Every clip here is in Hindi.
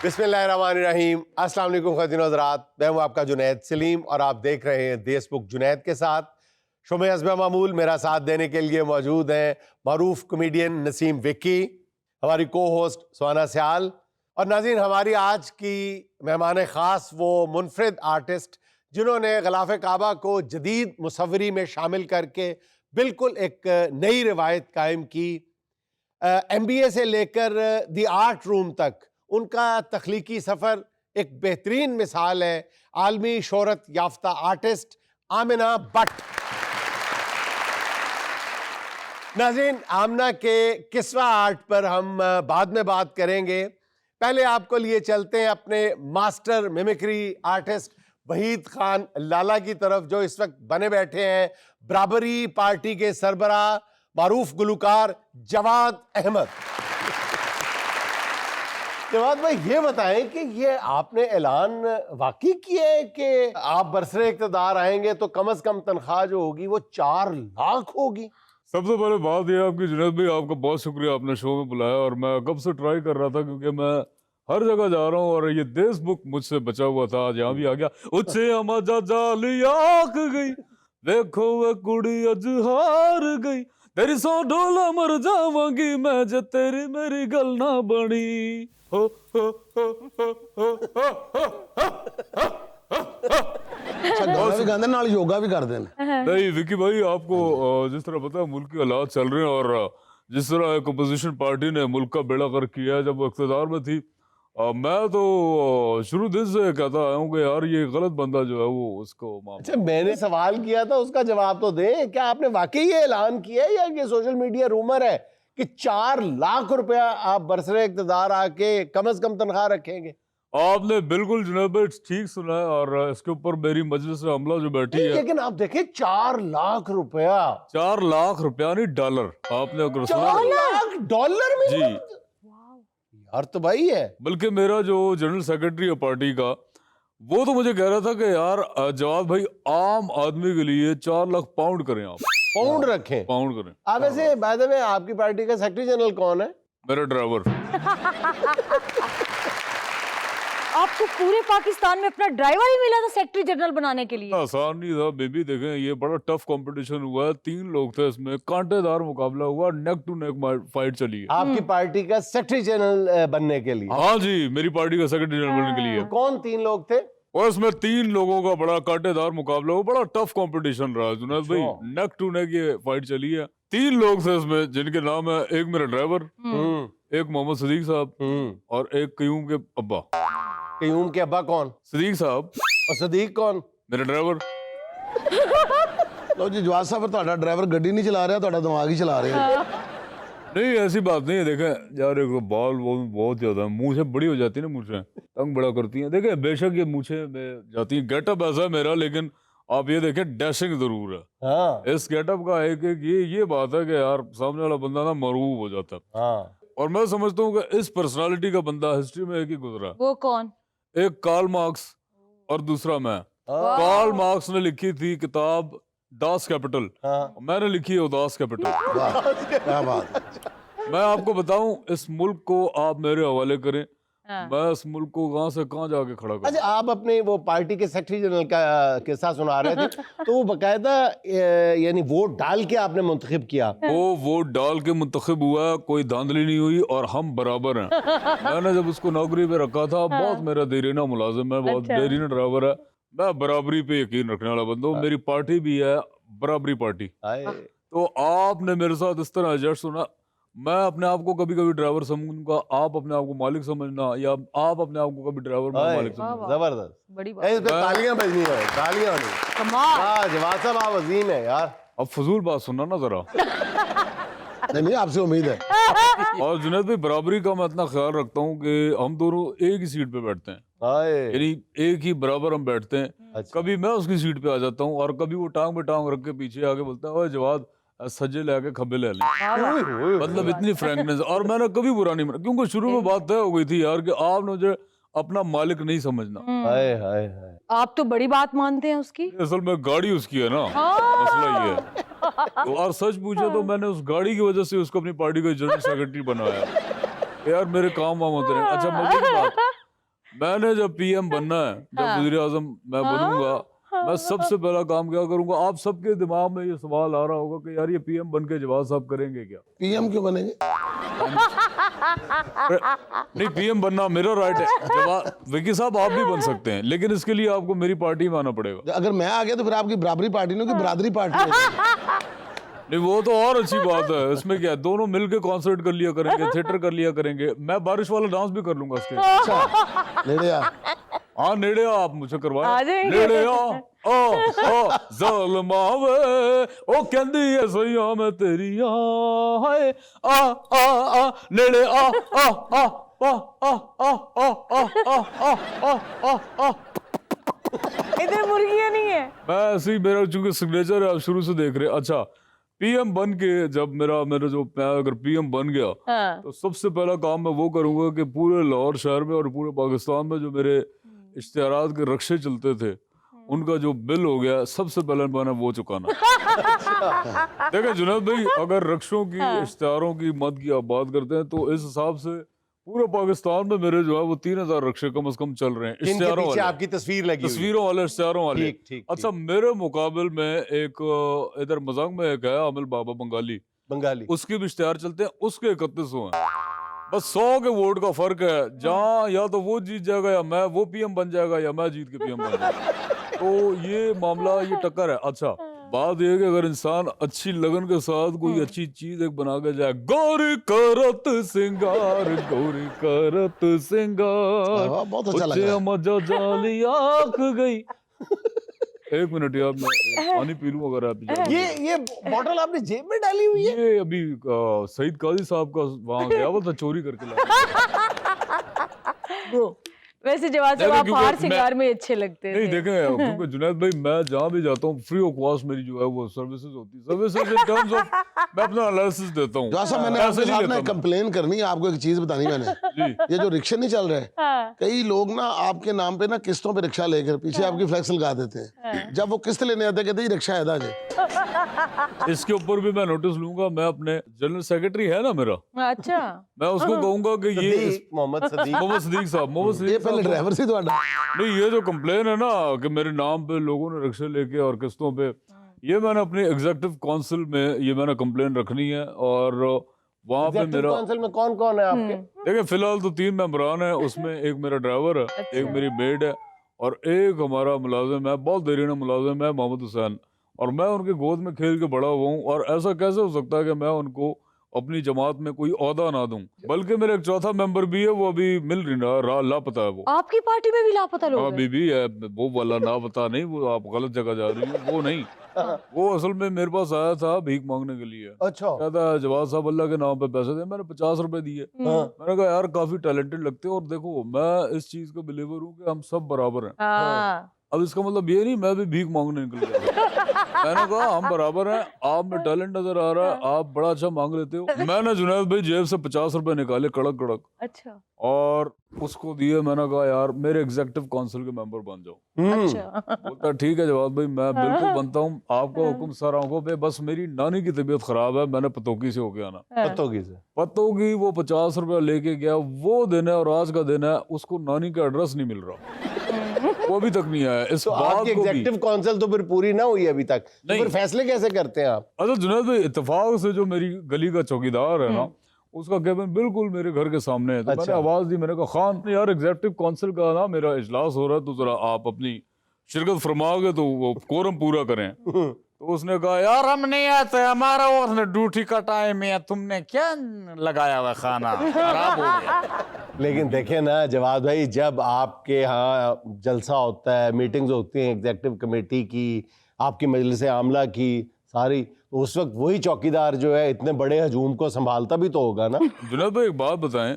बिस्मिल्लाहिर्रहमानिर्रहीम। अस्सलाम वालेकुम ख़वातीन व हज़रात, मैं हूं आपका जुनैद सलीम और आप देख रहे हैं देशबुक जुनैद के साथ। शुमे हस्ब मामूल मेरा साथ देने के लिए मौजूद हैं मारूफ कॉमेडियन नसीम विक्की, हमारी को होस्ट सुहाना सियाल और नाज़रीन हमारी आज की मेहमान ख़ास वो मुनफरिद आर्टिस्ट जिन्होंने ग़िलाफ़ काबा को जदीद मुसव्वरी में शामिल करके बिल्कुल एक नई रिवायत कायम की। MBA से लेकर दी आर्ट रूम तक उनका तख्लीकी सफ़र एक बेहतरीन मिसाल है। आलमी शोहरत याफ्ता आर्टिस्ट आमिना भट्ट। नाज़रीन, आमना के किस्वा आर्ट पर हम बाद में बात करेंगे। पहले आपको लिए चलते हैं अपने master mimicry artist Waheed Khan Lala की तरफ, जो इस वक्त बने बैठे हैं बराबरी पार्टी के सरबरा मारूफ गुलकार जवाद अहमद। जवाद भाई, ये बताएं कि ये आपने ऐलान वाकई किया है कि आप बरसरे इक़्तिदार आएंगे तो कम से कम तनख्वाह जो होगी वो 4 लाख होगी? सबसे पहले बात यह आपकी जुनैद भाई, आपका बहुत शुक्रिया, आपने शो में बुलाया और मैं कब से ट्राई कर रहा था क्योंकि मैं हर जगह जा रहा हूँ और ये देश बुक मुझसे बचा हुआ था। आज यहाँ भी आ गया। उच्चे अमजा जाली आख गई, देखो वह कुड़ी अज हार गई, तेरी सौ ढोला मर जावांगी मैं जे तेरी मेरी गल ना बनी। हो हो हो हो हो हो हो अच्छा, गाना भी गाते नाल योगा भी करते हैं। नहीं विकी भाई, आपको जिस तरह पता है मुल्क के हालात चल रहे हैं और जिस तरह एक अपोजिशन पार्टी ने मुल्क का बेड़ा कर किया है जब वो इक़्तिदार में थी, मैं तो शुरू दिन से कहता आया हूँ कि यार ये गलत बंदा जो है वो उसको माफ। अच्छा, मैंने सवाल किया था, उसका जवाब तो दें। क्या आपने वाकई ये ऐलान किया है या ये सोशल मीडिया रूमर है कि 4 लाख रुपया आप बरसरे इक़्तिदार आके कम से कम तनख्वाह रखेंगे? आपने बिल्कुल जनाब ठीक सुना है और इसके ऊपर मेरी मजलिस से अमला जो बैठी है। लेकिन आप देखें 4 लाख रुपया, 4 लाख रुपया नहीं डॉलर, आपने अगर सुना 4 लाख डॉलर में? जी यार तो भाई है। बल्कि मेरा जो जनरल सेक्रेटरी है पार्टी का, वो तो मुझे कह रहा था कि यार जवाद भाई आम आदमी के लिए 4 लाख पाउंड करें, आप पाउंड रखें, पाउंड करें। आप वैसे बाय द वे आपकी पार्टी का सेक्रेटरी जनरल कौन है? मेरा ड्राइवर। आपको पूरे पाकिस्तान में अपना ड्राइवर ही मिला था सेक्रेटरी जनरल बनाने के लिए? आसान नहीं था बेबी, देखें ये बड़ा टफ कंपटीशन हुआ है, 3 लोग थे इसमें, कांटेदार मुकाबला हुआ, नेक टू नेक फाइट चली है। आपकी पार्टी का सेक्रेटरी जनरल बनने के लिए? हाँ जी, मेरी पार्टी का सेक्रेटरी जनरल बनने के लिए। कौन 3 लोग थे? और इसमें 3 लोगों का बड़ा कांटेदार मुकाबला हुआ, बड़ा टफ कंपटीशन रहा जुनैद भाई, नेक टू नेक ये फाइट चली है। 3 लोग थे इसमें जिनके नाम है, एक मेरा ड्राइवर, एक मोहम्मद सदीक साहब और एक कयूम के अब्बा। कयूम के अब्बा कौन? सदीक साहब। और सदीक कौन? मेरा ड्राइवर। लो जी जवाद साहब, ਤੁਹਾਡਾ ड्राइवर ਗੱਡੀ नहीं चला रहा, ਤੁਹਾਡਾ दिमाग ही चला रहा है। नहीं ऐसी बात नहीं है, देखें यार एक बाल वो बहुत ज्यादा मूछें बड़ी हो जाती है ना, मूछें तंग बड़ा करती हैं। देखें बेशक ये मूछें में जाती हैं, गेटअप ऐसा है मेरा, लेकिन आप ये देखें डैशिंग जरूर है। हाँ। इस गेटअप का एक ये बात है कि यार सामने वाला बंदा ना मरूब हो जाता है। हाँ। और मैं समझता हूँ कि इस पर्सनालिटी का बंदा हिस्ट्री में एक ही गुजरा है। वो कौन? एक कार्ल मार्क्स और दूसरा मैं। कार्ल मार्क्स ने लिखी थी किताब दास कैपिटल, मैंने लिखी है उदास कैपिटल। क्या बात। मैं आपको बताऊं, इस मुल्क को आप मेरे हवाले करें, मैं इस मुल्क को कहां से कहां जाके खड़ा करूं। अच्छा, आप अपने वो पार्टी के सेक्रेटरी जनरल का किस्सा सुना रहे थे, तो वो बकायदा यानी वोट डाल के आपने मुंतखब किया? वो वोट डाल के मुंतखब हुआ, कोई धांधली नहीं हुई और हम बराबर हैं। मैंने जब उसको नौकरी पे रखा था, बहुत मेरा देरीना मुलाजिम है, बहुत देरीना ड्राइवर है, मैं बराबरी पे यकीन रखने वाला बंदा हूँ। मेरी पार्टी भी है बराबरी पार्टी। तो आपने मेरे साथ इस तरह एडजस्ट सुना, मैं अपने आप को कभी कभी ड्राइवर समझूंगा, आप अपने आप को मालिक समझना, या आप अपने आप को कभी ड्राइवर मालिक समझना। जबरदस्त, बड़ी बात। इस पे तालियां बजनी है, तालियां होनी। कमाल। हाँ जवाद साहब, आप अजीम है यार। अब फजूल बात सुनना ना जरा। नहीं आपसे उम्मीद है। और जुनैद भाई, बराबरी का मैं इतना ख्याल रखता हूँ कि हम दोनों एक ही सीट पे बैठते हैं, यानी एक ही बराबर हम बैठते हैं। अच्छा। कभी मैं उसकी सीट पे आ जाता हूँ और कभी वो टांग पे टांग रख के पीछे आके बोलता है, ओए जवाद सज्जे लेके खब्बे ले लें। मतलब इतनी फ्रैंकनेस, और मैंने कभी बुरा नहीं माना, क्योंकि शुरू में बात तय हो गई थी यार कि आपने मुझे अपना मालिक नहीं समझना। हाय हाय हाय, आप तो बड़ी बात मानते हैं उसकी। असल में गाड़ी उसकी है ना, मसला ये है। तो और सच पूछे तो मैंने उस गाड़ी की वजह से उसको अपनी पार्टी का जनरल सेक्रेटरी बनाया। यार मेरे काम वाम होते रहे। अच्छा मजे की बात, मैंने जब पीएम बनना है, जब वजीर आजम मैं बनूंगा, मैं सबसे पहला काम क्या करूंगा, आप सबके दिमाग में ये सवाल आ रहा होगा कि यार ये पीएम बन के जवाब साहब करेंगे क्या? पीएम क्यों बनेंगे? नहीं, पीएम बनना मेरा राइट है। जवाब विकी साहब आप भी बन सकते हैं, लेकिन इसके लिए आपको मेरी पार्टी में आना पड़ेगा। अगर मैं आ गया तो फिर आपकी बराबरी पार्टी नहीं होगी, बिरादरी पार्टी होगी। नहीं, वो तो और अच्छी बात है। इसमें क्या है, दोनों मिलके कॉन्सर्ट कर लिया करेंगे, थिएटर कर लिया करेंगे, मैं बारिश वाला डांस भी कर लूंगा स्टेज। अच्छा नेड़े आ। हाँ नेड़े आप मुझे आ करवाए, जाएंगे। नेड़े आ ज़ालिमा वे ओ कहंदी है सैया मैं तेरी हाय आ नेड़े आ आ आ आ आ आ आ आ आ आ आ। इधर मुर्गियां नहीं है। मैं ऐसे ही, मेरा चूंकि सिग्नेचर है, आप शुरू से देख रहे हैं। अच्छा, पीएम बन के जब मेरा मैं अगर पीएम बन गया, हाँ। तो सबसे पहला काम मैं वो करूंगा कि पूरे लाहौर शहर में और पूरे पाकिस्तान में जो मेरे इश्तिहारात के रक्शे चलते थे, उनका जो बिल हो गया, सबसे पहले मैंने वो चुकाना। देखिए जुनैद भाई, अगर रक्शों की, इश्तिहारों की मद की आप बात करते हैं, तो इस हिसाब से पूरे पाकिस्तान में मेरे जो है वो 3000 रक्शे कम से कम चल रहे हैं, इनके इश्तिहारों पीछे वाले, आपकी तस्वीर लगी हुई है। तस्वीरों वाले, इश्तिहारों वाले। ठीक ठीक अच्छा, मेरे मुकाबले में एक इधर मजाक में एक है आमिल बाबा बंगाली, बंगाली। उसके भी इश्तिहार चलते हैं, उसके 3100 हैं। बस 100 के वोट का फर्क है, जहाँ या तो वो जीत जाएगा या मैं, वो पीएम बन जाएगा या मैं जीत के पीएम बन जाएगा। तो ये मामला, ये टक्कर है। अच्छा, बात यह है कि अगर इंसान अच्छी लगन के साथ कोई अच्छी चीज एक बना के जाए, गौरी करत सिंगार, गौरी करत सिंगार, वाह, बहुत अच्छा लग रहा है। मजा जाली आँख गई। एक मिनट यार, मैं पानी पी लूं अगर आप इजाजत दें। ये बॉटल आपने जेब में डाली हुई है? ये अभी सईद काजी साहब का वहां गया हुआ था, चोरी करके लाया। वैसे जवाब देखो, आप क्योंकि हार मैं- सिंगार में अच्छे लगते नहीं थे। देखें, क्योंकि जुनैद भाई, मैं जहाँ भी जाता हूँ फ्री ऑफ कॉस्ट मेरी जो है वो सर्विसेज होती है। सर्विसेज इन टर्म्स ऑफ मैं अपना एनालिसिस देता हूँ। जो मैंने पैसे आपके नहीं साथ लेता ना मैं। कंप्लेन करनी है, आपको एक चीज बतानी मैंने। जी, ये जो रिक्शे नहीं चल रहे, हाँ। कई लोग ना आपके नाम पे ना किस्तों पे रिक्शा लेकर पीछे आपकी फ्लेक्स लगा देते हैं। जब वो किस्त लेने आते हैं, कहते हैं ये रिक्शा है जी। इसके ऊपर भी मैं नोटिस लूंगा। मैं अपने जनरल सेक्रेटरी है ना मेरा, अच्छा। मैं उसको कहूंगा कि ये सदीक, मोहम्मद सदीक। मोहम्मद सदीक साहब, मोहम्मद ये सदीक पहले साहब, ड्राइवर सी ਤੁਹਾਡਾ। नहीं ये जो कंप्लेन है ना कि मेरे नाम पे लोगों ने रिक्शे लेके और किस्तों पे, ये मैंने अपनी एग्जीक्यूटिव काउंसिल में ये मैंने कंप्लेन रखनी है। और वहाँ पे एग्जीक्यूटिव मेरा, काउंसिल में कौन कौन है आपके? देखिए फिलहाल तो 3 मेंबरान है, उसमें एक मेरा ड्राइवर है, एक मेरी मेड है और एक हमारा मुलाजिम है, बहुत देरीना मुलाजिम है, मोहम्मद हुसैन। और मैं उनके गोद में खेल के बड़ा हुआ हूँ, और ऐसा कैसे हो सकता है कि मैं उनको अपनी जमात में कोई ओहदा ना दूं। बल्कि मेरा एक चौथा मेंबर भी है, वो अभी मिल रहा, लापता है वो। आपकी पार्टी में भी लापता लोग हैं? अभी भी है वो वाला, ना पता नहीं, वो आप गलत जगह जा रही हो। वो नहीं, वो असल में मेरे पास आया था भीख मांगने के लिए। अच्छा। कहता है जवाब साहब अल्लाह के नाम पे पैसे दे। मैंने 50 रुपए दिए। हाँ। मैंने कहा यार काफी टैलेंटेड लगते हो, और देखो मैं इस चीज का बिलीवर हूँ कि हम सब बराबर हैं। हाँ। अब इसका मतलब ये नहीं मैं भी भीख मांगने निकल गया। मैंने कहा हम बराबर हैं, आप में टैलेंट नजर आ रहा है, आप बड़ा अच्छा मांग लेते हो। मैंने जुनैद भाई जेब से 50 रुपए निकाले कड़क कड़क, अच्छा। और उसको दिए। मैंने कहा यार मेरे एग्जीक्यूटिव काउंसिल के मेंबर बन जाओ। अच्छा। बोलता ठीक है जवाब भाई, मैं बिल्कुल बनता हूँ, आपका हुक्म सर आंखों पे। बस मेरी नानी की तबीयत खराब है, मैंने पतोकी से होके आना। पतोगी से। पतोगी वो 50 रुपया लेके गया, वो दिन है और आज का दिन है, उसको नानी का एड्रेस नहीं मिल रहा, वो अभी तक नहीं आया। इस तो बात आपकी को भी, एग्जीक्यूटिव काउंसिल तो फिर पूरी ना हुई अभी तक, तो नहीं। फिर फैसले कैसे करते हैं आप? अच्छा जुनैद भाई, इत्तेफाक से जो मेरी गली का चौकीदार है ना, उसका केबिन बिल्कुल मेरे घर के सामने है। तो मैंने अच्छा। आवाज दी, मैंने कहा खान यार एग्जीक्यूटिव काउंसिल का ना मेरा इजलास हो रहा है, तो जरा आप अपनी शिरकत फरमाओगे तो वो कोरम पूरा करें। तो उसने कहा यार हम नहीं आते, हमारा वो ड्यूटी का टाइम है, तुमने क्या लगाया हुआ खाना खराब हो गया। लेकिन देखें ना जवाद भाई, जब आपके यहाँ जलसा होता है, मीटिंग्स होती हैं एग्जीक्यूटिव कमेटी की, आपकी मजलिस आमला की सारी, तो उस वक्त वही चौकीदार जो है इतने बड़े हजूम को संभालता भी तो होगा ना। जुनैद भाई एक बात बताएं,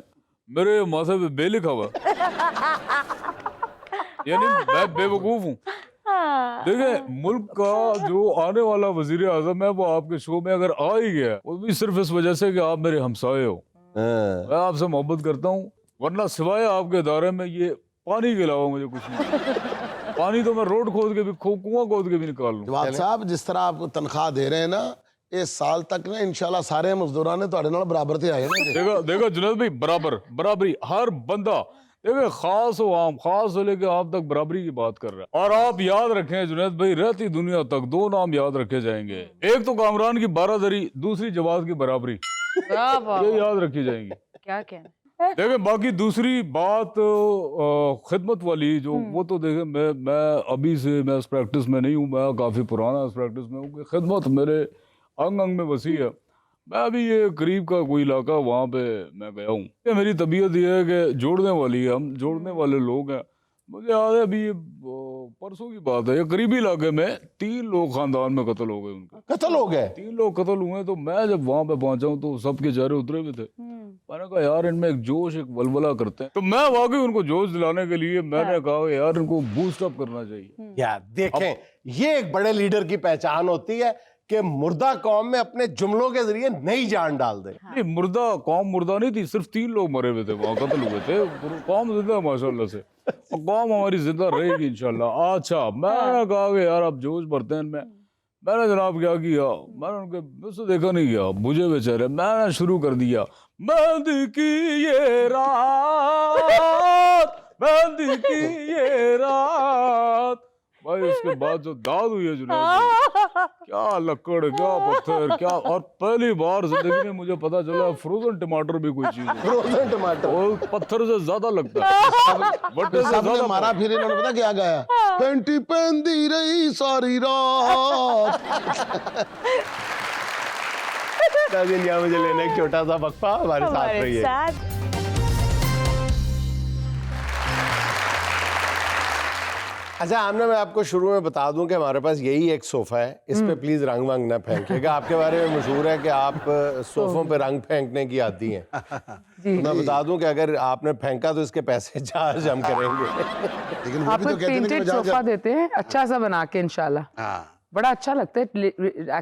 मेरे माथे पे बे लिखा हुआ है। यानी मैं बेवकूफ हूँ। हाँ। देखिए मुल्क का जो आने वाला वजीर आजम है, वो आपके शो में अगर आ ही गया, वो भी सिर्फ इस वजह से कि आप मेरे हमसाए हो। हाँ। मैं आपसे मोहब्बत करता हूँ, वरना सिवाय आपके इदारे में ये पानी के अलावा मुझे कुछ नहीं। पानी तो मैं रोड खोद के भी, कुआं खोद के भी निकाल लूं। जवाब साहब जिस तरह आपको तनख्वाह दे रहे हैं ना, इस साल तक ना इंशाल्लाह सारे मजदूरां ने ਤੁਹਾਡੇ ਨਾਲ बराबर थे आए ना। देखा जुनैद भाई, बराबरी हर बंदा। देखिए खास हो आम, खास हो लेके आप तक बराबरी की बात कर रहा है। और आप याद रखें जुनैद भाई, रहती दुनिया तक 2 नाम याद रखे जाएंगे, एक तो कामरान की बारादरी, दूसरी जवाद की बराबरी, वाह वाह ये याद रखी जाएंगी। क्या कहना। देखिए बाकी दूसरी बात खिदमत वाली जो वो तो देखे मैं अभी से मैं इस प्रैक्टिस में नहीं हूँ, मैं काफ़ी पुराना इस प्रैक्टिस में हूँ कि खिदमत मेरे अंग अंग में वसी है। मैं अभी ये करीब का कोई इलाका वहाँ पे मैं गया हूँ, ये मेरी तबीयत ये है कि जोड़ने वाली है, हम जोड़ने वाले लोग हैं। मुझे याद है अभी ये परसों की बात है, ये करीबी इलाके में 3 लोग खानदान में कत्ल हो गए, उनके कत्ल हो गए। 3 लोग कत्ल हुए। तो मैं जब वहाँ पे पहुंचा हूँ तो सबके चेहरे उतरे हुए थे। मैंने कहा यार इनमें एक जोश, एक वलवला करते हैं। तो मैं वाकई उनको जोश दिलाने के लिए मैंने कहा यार इनको बूस्ट अप करना चाहिए। यार देखें, ये एक बड़े लीडर की पहचान होती है कि मुर्दा कौम में अपने जुमलों के जरिए नई जान डाल दे। नहीं, मुर्दा कौम मुर्दा नहीं थी, सिर्फ 3 लोग मरे हुए थे वहाँ, कत्ल हुए थे। कौम जिंदा है माशाल्लाह से, और कौम हमारी जिंदा रहेगी इंशाल्लाह। अच्छा मैंने कहा कि यार अब जोश भरते हैं इनमें। मैंने जनाब क्या किया, मैंने उनके मुझसे देखा नहीं गया, बुझे बेचारे, मैंने शुरू कर दिया मेहंदी की ये रात, मेहंदी की ये रात। भाई उसके बाद जो दाद हुई है जुनैद, क्या लकड़, क्या पत्थर, क्या। और पहली बार जिंदगी में मुझे पता चला फ्रोजन टमाटर भी कोई चीज है। फ्रोजन टमाटर वो पत्थर से ज्यादा लगता है, बट्टे से सबने ज्यादा मारा, फिर इन्होंने पता क्या गाया, पेंटी पहनती रही सारी रात। नाज़रीन, यहाँ मुझे लेना एक छोटा सा वक्फा, हमारे साथ रहिए। अच्छा आमना, मैं आपको शुरू में बता दूं कि हमारे पास यही एक सोफा है, इस पे प्लीज रंग वंग ना फेंकिएगा। आपके बारे में मशहूर है कि आप सोफों पे रंग फेंकने की आदी हैं। तो मैं बता दूं कि अगर आपने फेंका तो इसके पैसे चार्ज हम करेंगे। लेकिन वो भी आपको तो कहते हैं कि पेंटेड मजाक सोफा देते हैं अच्छा सा बना के इंशाल्लाह। हाँ। बड़ा अच्छा लगता है, एक्चुअली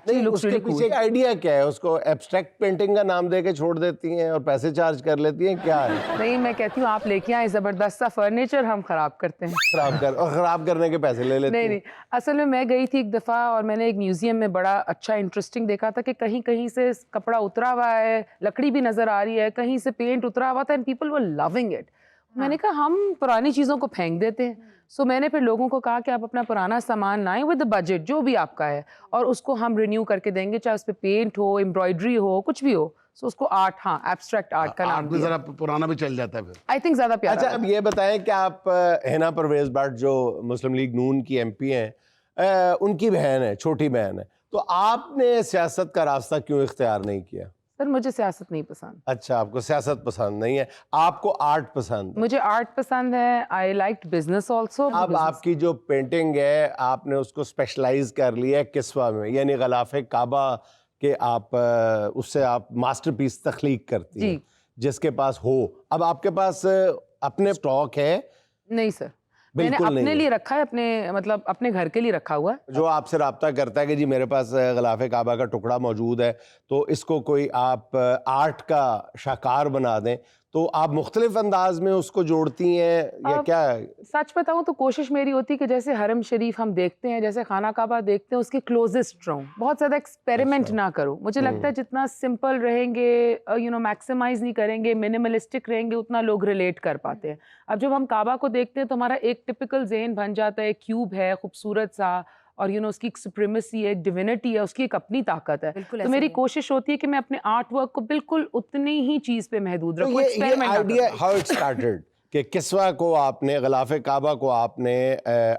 नहीं, लुक्स उसके रियली पीछे कूल। का आइडिया क्या है? उसको एब्स्ट्रैक्ट पेंटिंग का नाम दे के छोड़ देती हैं और पैसे चार्ज कर लेती हैं, क्या है? नहीं, मैं कहती हूँ आप लेके आए जबरदस्त सा फर्नीचर, हम खराब करते हैं। खराब करने के पैसे ले लेती नहीं हैं। नहीं, असल में मैं गई थी एक दफ़ा और मैंने एक म्यूजियम में बड़ा अच्छा इंटरेस्टिंग देखा था कि कहीं कहीं से कपड़ा उतरा हुआ है, लकड़ी भी नजर आ रही है, कहीं से पेंट उतरा हुआ था, and people were loving it. मैंने कहा हम पुरानी चीज़ों को फेंक देते हैं। सो मैंने फिर लोगों को कहा कि आप अपना पुराना सामान लाएं विद द बजट जो भी आपका है, और उसको हम रिन्यू करके देंगे, चाहे उस पर पेंट हो, एम्ब्रॉयडरी हो, कुछ भी हो। सो उसको आर्ट, हाँ एब्स्ट्रैक्ट आर्ट का नाम आर्ट में दिया। जरा पुराना भी चल जाता है फिर। आई थिंक ज़्यादा प्यारा अच्छा लगा। अब ये बताएं कि आप हिना परवेज भट्ट जो मुस्लिम लीग नून की एमपी हैं, उनकी बहन है, छोटी बहन है, तो आपने सियासत का रास्ता क्यों इख्तियार नहीं किया? सर मुझे सियासत नहीं पसंद। अच्छा, आपको सियासत पसंद नहीं है, आपको आर्ट पसंद है। मुझे आर्ट पसंद है, आई लाइक बिजनेस ऑल्सो। अब आपकी जो पेंटिंग है आपने उसको स्पेशलाइज कर लिया है किस्वा में, यानी गलाफे काबा के आप उससे आप मास्टरपीस तख्लीक करती जी। हैं जिसके पास हो। अब आपके पास अपने स्टॉक है? नहीं सर, मैंने बिल्कुल नहीं अपने है। लिए रखा है, अपने मतलब अपने घर के लिए रखा हुआ है। जो आपसे रब्ता करता है कि जी मेरे पास गलाफे काबा का टुकड़ा मौजूद है, तो इसको कोई आप आर्ट का शाहकार बना दें, तो आप मुख्तलिफ अंदाज में उसको जोड़ती हैं या क्या? सच बताऊं तो कोशिश मेरी होती है कि जैसे हरम शरीफ हम देखते हैं, जैसे खाना काबा देखते हैं, उसके क्लोजेस्ट रहूं, बहुत ज़्यादा एक्सपेरिमेंट ना करूं। मुझे लगता है जितना सिंपल रहेंगे, मैक्सिमाइज नहीं करेंगे, मिनिमलिस्टिक रहेंगे, उतना लोग रिलेट कर पाते हैं। अब जब हम काबा को देखते हैं तो हमारा एक टिपिकल ज़हन बन जाता है, क्यूब है खूबसूरत सा, और उसकी एक सुप्रीमेसी है, एक डिविनिटी है, उसकी एक अपनी ताकत है। तो मेरी कोशिश होती है कि मैं अपने आर्ट वर्क को बिल्कुल उतनी ही चीज़ पे महदूद तो रखूं, ये एक्सपेरिमेंट ना आइडिया करूं। हाउ इट स्टार्टेड कि किस्वा को आपने, गलाफे काबा को आपने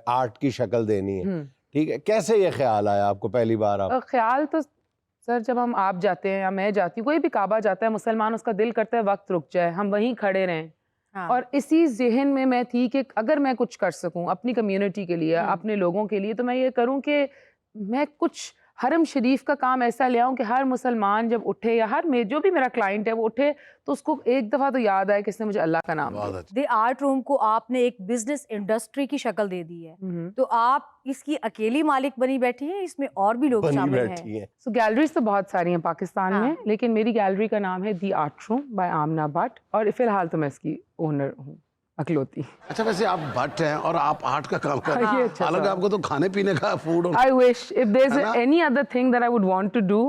आर्ट की शक्ल देनी है, ठीक है? कैसे ये ख्याल आया आपको पहली बार? आप ख्याल तो सर जब आप जाते हैं या मैं जाती हूँ, कोई भी काबा जाता है मुसलमान, उसका दिल करता है वक्त रुक जाए, हम वहीं खड़े रहें। हाँ। और इसी जहन में मैं थी कि अगर मैं कुछ कर सकूं अपनी कम्युनिटी के लिए, अपने लोगों के लिए, तो मैं ये करूं कि मैं कुछ हरम शरीफ का काम ऐसा ले आऊं कि हर मुसलमान जब उठे, या जो भी मेरा क्लाइंट है वो उठे, तो उसको एक दफ़ा तो याद आए कि इसने मुझे अल्लाह का नाम दिया। द आर्ट रूम को आपने एक बिजनेस इंडस्ट्री की शक्ल दे दी है, तो आप इसकी अकेली मालिक बनी बैठी हैं, इसमें और भी लोग बनी शामिल बैठी हैं? हैं। सो गैलरीज तो बहुत सारी हैं पाकिस्तान हाँ। में, लेकिन मेरी गैलरी का नाम है दी आर्ट रूम बाय आमना भट्ट, और फिलहाल तो मैं इसकी ओनर हूँ अकलौती। अच्छा वैसे आप भट्ट हैं और आप आर्ट का काम कर रहे ये हैं, अच्छा हालांकि सा। आपको तो खाने पीने का food I wish if there's है ना? any other thing that I would want to do,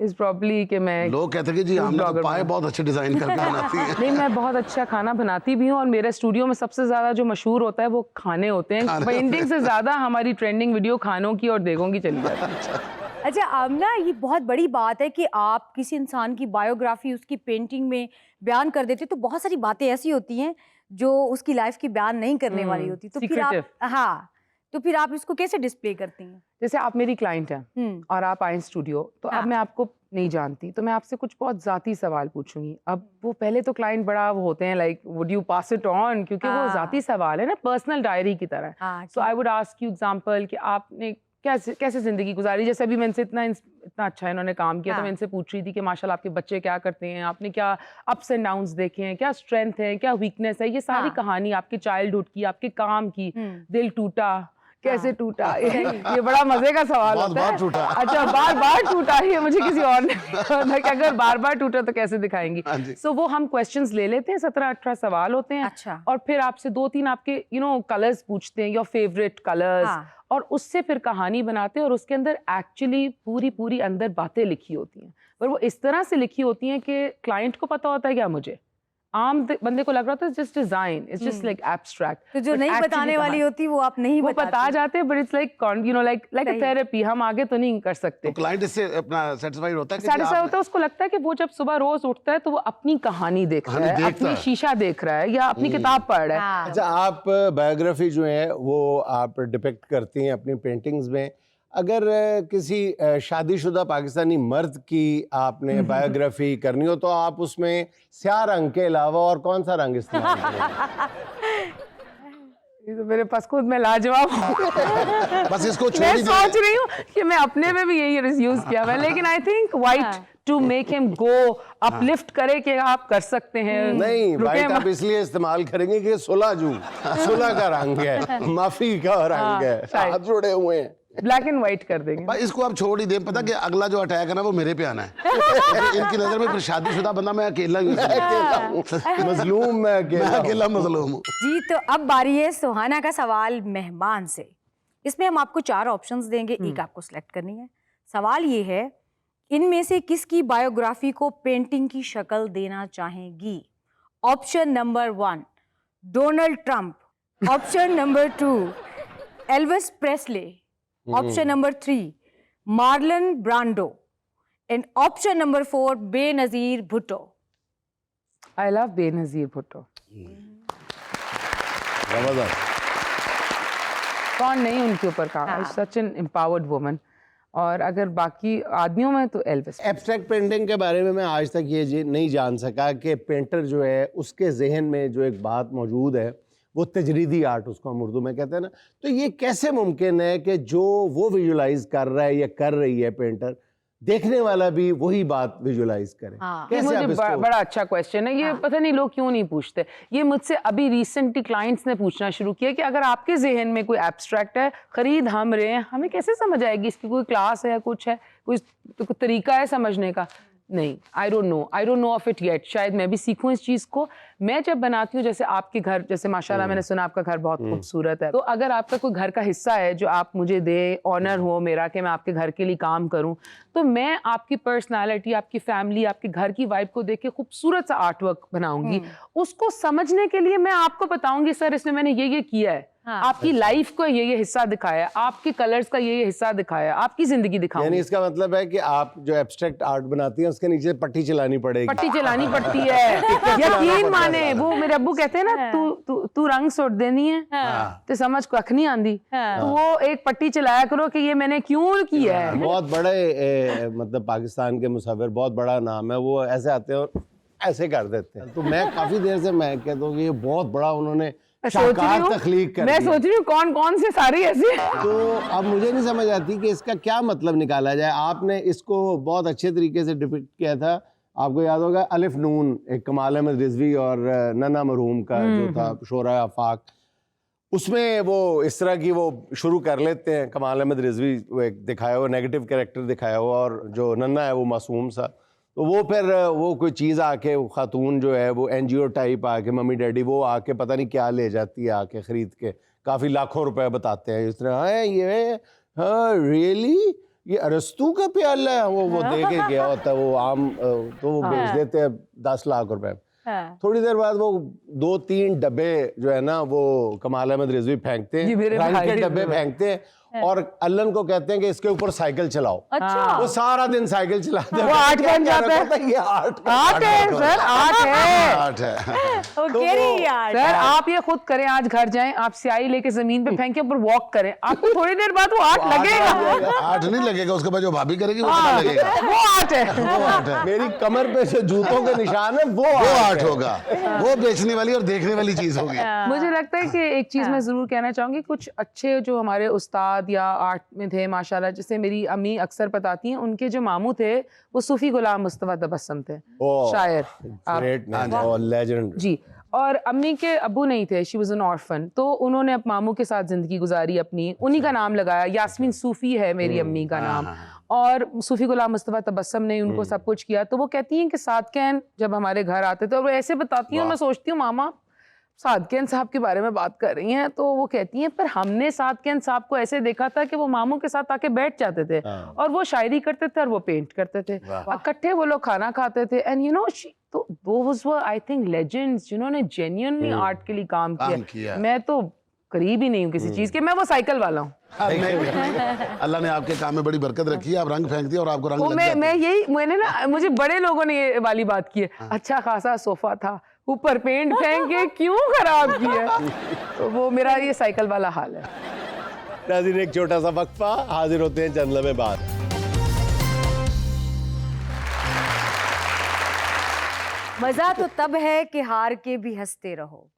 is probably कि मैं लोग कहते हैं कि जी food हमने तो blogger पाए हूँ। बहुत अच्छे डिजाइन करके बनाती है। नहीं, मैं बहुत अच्छा खाना बनाती भी हूँ और मेरे स्टूडियो में सबसे ज्यादा जो मशहूर होता है वो खाने होते हैं। पेंटिंग से ज्यादा हमारी ट्रेंडिंग वीडियो खानों की और देगों की चली जाती है। अच्छा आमना, ये बहुत बड़ी बात है कि आप किसी इंसान की बायोग्राफी उसकी पेंटिंग में बयान कर देते, तो बहुत सारी बातें ऐसी होती हैं जो उसकी लाइफ की बयान नहीं करने वाली होती, तो फिर आप secretive। हाँ, तो फिर आप इसको कैसे डिस्प्ले करती हैं? जैसे आप मेरी क्लाइंट हैं और आप आए स्टूडियो, तो हाँ। अब मैं आपको नहीं जानती, तो मैं आपसे कुछ बहुत जाती सवाल पूछूंगी। अब वो पहले तो क्लाइंट बड़ा वो होते हैं like would you pass it on, क्योंकि वो हाँ। जाती सवाल है ना, पर्सनल डायरी की तरह। हाँ, so I would ask you example कि आपने कैसे कैसे जिंदगी गुजारी। जैसे अभी मैं इनसे इतना अच्छा इन्होंने काम किया, तो हाँ। मैं इनसे पूछ रही थी कि माशाल्लाह आपके बच्चे क्या करते हैं, आपने क्या अप्स एंड डाउन्स देखे हैं, क्या स्ट्रेंथ है, क्या वीकनेस है, ये सारी हाँ। कहानी आपके चाइल्डहुड की, आपके काम की। दिल टूटा कैसे हाँ। टूटा, ये बड़ा मजे का सवाल बहुत होता बार है। टूटा। अच्छा, बार बार टूटा, ये मुझे किसी और ने कि अगर बार बार टूटा तो कैसे दिखाएंगी। हाँ जी। सो वो हम क्वेश्चंस ले लेते हैं, 17-18 सवाल होते हैं। अच्छा। और फिर आपसे 2-3 आपके कलर्स पूछते हैं, योर फेवरेट कलर्स। हाँ। और उससे फिर कहानी बनाते हैं और उसके अंदर एक्चुअली पूरी अंदर बातें लिखी होती हैं, पर वो इस तरह से लिखी होती हैं कि क्लाइंट को पता होता है क्या, मुझे आम बंदे को लग रहा था just design, it's just like abstract. तो जो नहीं बताने वाली होती वो आप नहीं वो बताती। बता जाते हैं, बट इट्स लाइक लाइक सही। थेरेपी, हम आगे तो नहीं कर सकते। तो क्लाइंट इससे अपना सेटिस्फाइड होता है कि जी सेटिस्फाई आपने- होता है, उसको लगता है कि वो जब सुबह रोज उठता है तो वो अपनी कहानी देख रहा कहानी है, देखता अपनी है। शीशा देख रहा है या अपनी किताब पढ़ रहा है। हाँ। अच्छा, आप बायोग्राफी जो है वो आप डिपिक्ट करती हैं अपनी पेंटिंग्स में। अगर किसी शादीशुदा पाकिस्तानी मर्द की आपने बायोग्राफी करनी हो तो आप उसमें स्याह रंग के अलावा और कौन सा रंग इस्तेमाल करेंगे? ये तो मेरे पास खुद में लाजवाब हूँ। बस इसको छोड़ मैं ही सोच दे। रही हूँ कि मैं अपने में भी यही यूज किया हुआ है, लेकिन I think white to make him go uplift करे कि आप कर सकते हैं। नहीं, रुके वाइट मत। आप इसलिए इस्तेमाल करेंगे कि सुलह का रंग है, माफी का रंग है, शायद। हाथ जुड़े हुए हैं। ब्लैक एंड व्हाइट कर देंगे। भाई इसको आप छोड़ ही दे, पता कि अगला जो अटैक है ना वो मेरे पे आना है। क्योंकि इनकी नजर में फिर शादीशुदा बंदा मैं अकेला ही हूँ। अकेला हूँ, मजलूम मैं मैं अकेला हूँ। अकेला मजलूम हूँ। जी, तो अब बारी है सुहाना का सवाल मेहमान से। इसमें हम आपको 4 ऑप्शंस देंगे, एक आपको सिलेक्ट करनी है। सवाल ये है, इनमें से किसकी बायोग्राफी को पेंटिंग की शक्ल देना चाहेंगी? Option number 1 Donald Trump, option number 2 Elvis Presley, option number 3 Marlon Brando and option number 4 Benazir Bhutto. I love Benazir Bhutto. जबरदस्त। कौन नहीं उनके ऊपर काम, सच एन एम्पावर्ड वुमन। और अगर बाकी आदमियों में तो एल्विस। एब्स्ट्रैक्ट पेंटिंग के बारे में मैं आज तक ये नहीं जान सका कि पेंटर जो है उसके जहन में जो एक बात मौजूद है वो तजरीदी आर्ट उसको हम उर्दू में कहते हैं ना, तो ये कैसे मुमकिन है कि जो वो विजुलाइज कर रहा है या कर रही है पेंटर, देखने वाला भी वही बात विजुलाइज करे? हाँ। ये कैसे मुझे आप इसको- बड़ा अच्छा क्वेश्चन है ये। पता नहीं लोग क्यों नहीं पूछते। ये मुझसे अभी रिसेंटली क्लाइंट्स ने पूछना शुरू किया कि अगर आपके जहन में कोई एब्स्ट्रैक्ट है, खरीद हम रहे हैं, हमें कैसे समझ आएगी? इसकी कोई क्लास है या कुछ है, कोई तरीका है समझने का? नहीं, I don't know of it yet. शायद मैं भी सीखूं इस चीज़ को। मैं जब बनाती हूँ, जैसे आपके घर, जैसे माशाल्लाह मैंने सुना आपका घर बहुत खूबसूरत है, तो अगर आपका कोई घर का हिस्सा है जो आप मुझे दे, ऑनर हो मेरा कि मैं आपके घर के लिए काम करूँ, तो मैं आपकी पर्सनालिटी, आपकी फैमिली, आपके घर की वाइब को देख के खूबसूरत सा आर्ट वर्क बनाऊंगी। उसको समझने के लिए मैं आपको बताऊंगी, सर इसमें मैंने ये किया है, आपकी लाइफ को ये हिस्सा दिखाया, आपके कलर्स का ये हिस्सा दिखाया, आपकी जिंदगी यानी दिखाऊंगी। इसका मतलब है कि आप जो एब्स्ट्रैक्ट आर्ट बनाती हैं उसके नीचे पट्टी चलानी पड़ेगी। पट्टी चलानी पड़ती है। यकीन माने, वो मेरे अब्बू कहते हैं ना, तू रंग सुट देनी है तो समझ कख नहीं आंदी, तो वो एक पट्टी चलाया करो कि ये मैंने क्यों किया है। बहुत बड़े मतलब पाकिस्तान के मुसव्विर, बहुत बड़ा नाम है, वो ऐसे आते हैं और ऐसे कर देते हैं। तो मैं काफी देर से मैं कहता हूँ कि ये बहुत बड़ा उन्होंने शाहकार तख्लीक कर मैं दिया। सोच रही हूँ कौन से सारे ऐसे। तो अब मुझे नहीं समझ आती कि इसका क्या मतलब निकाला जाए। आपने इसको बहुत अच्छे तरीके से डिपिक्ट किया था, आपको याद होगा अलिफ नून, एक कमाल अहमद रिजवी और नन्ना मरहूम का जो था शोरा आफाक, उसमें वो इस तरह की वो शुरू कर लेते हैं। कमाल अहमद रिजवी वो एक दिखाया हुआ नेगेटिव कैरेक्टर दिखाया हुआ और जो नन्ना है वो मासूम सा, तो वो फिर वो कोई चीज़ आके, वो खातून जो है वो एनजीओ टाइप आके, मम्मी डैडी, वो आके पता नहीं क्या ले जाती है आके ख़रीद के, काफ़ी लाखों रुपए बताते हैं इस तरह, हाँ ये हाँ रियली ये अरस्तू का प्याला है, वो दे के गया होता है, वो आम तो वो बेच देते हैं 10 लाख रुपए। हाँ। थोड़ी देर बाद वो 2-3 डब्बे जो है ना वो कमाल अहमद रिजवी फेंकते ये हैं, मेरे रंग भाई के भी डब्बे फेंकते हैं और अल्लन को कहते हैं कि इसके ऊपर साइकिल चलाओ। अच्छा। वो सारा दिन साइकिल चलाते हैं। वो 8 बन जाता है। है ये 8 8 है सर, 8 है। 8 है। वो कह रही यार। सर आप ये खुद करें, आज घर जाएं, आप स्याही लेके जमीन पे फेंके, ऊपर वॉक करें, आपको थोड़ी देर बाद वो 8 लगेगा। 8 नहीं लगेगा, उसके बाद जो भाभी करेगी वो कितना लगेगा? वो 8 है। वो 8 है। मेरी कमर पे जो जूतों के निशान है वो 8 होगा। वो बेचने वाली और देखने वाली चीज होगी। मुझे लगता है कि एक चीज मैं जरूर कहना चाहूंगी, कुछ अच्छे जो हमारे उस्ताद या आर्ट में थे माशाल्लाह, जैसे मेरी अम्मी अक्सर बताती हैं, उनके जो मामू थे वो सूफी गुलाम मुस्तफा तबस्सुम थे, शायर। ग्रेट और लेजेंड। जी, और अम्मी के अब्बू नहीं थे, शी वाज एन ऑर्फन, तो उन्होंने अब मामू के साथ जिंदगी गुजारी अपनी, उन्हीं का नाम लगाया, यास्मीन सूफी है मेरी अम्मी का नाम, और सूफी गुलाम मुस्तफा तबस्सुम ने उनको सब कुछ किया। तो वो कहती हैं कि सादकैन जब हमारे घर आते थे, और वो ऐसे बताती हैं, मैं सोचती हूँ मामा सादकैन साहब के बारे में बात कर रही हैं, तो वो कहती हैं पर हमने सादकैन साहब को ऐसे देखा था कि वो मामू के साथ आके बैठ जाते थे और वो शायरी करते थे और वो पेंट करते थे, इकट्ठे वो लोग खाना खाते थे। एंड यू नो तो those were I think legends जिन्होंने जेन्युइनली आर्ट के लिए काम किया। मैं तो करीब ही नहीं हूँ किसी चीज के, मैं वो साइकिल वाला हूँ। अल्लाह ने आपके काम में बड़ी बरकत रखी है, आप रंग फेंक दिए और आपको रंग लग जाते हैं। मैंने ना, मुझे बड़े लोगों ने ये वाली बात की है, अच्छा खासा सोफा था, ऊपर पेंट फेंक के क्यों खराब किया। तो वो मेरा ये साइकिल वाला हाल है। नाज़रीन, एक छोटा सा वक्फा, हाजिर होते हैं चंद लम्हे बाद। मजा तो तब है कि हार के भी हंसते रहो,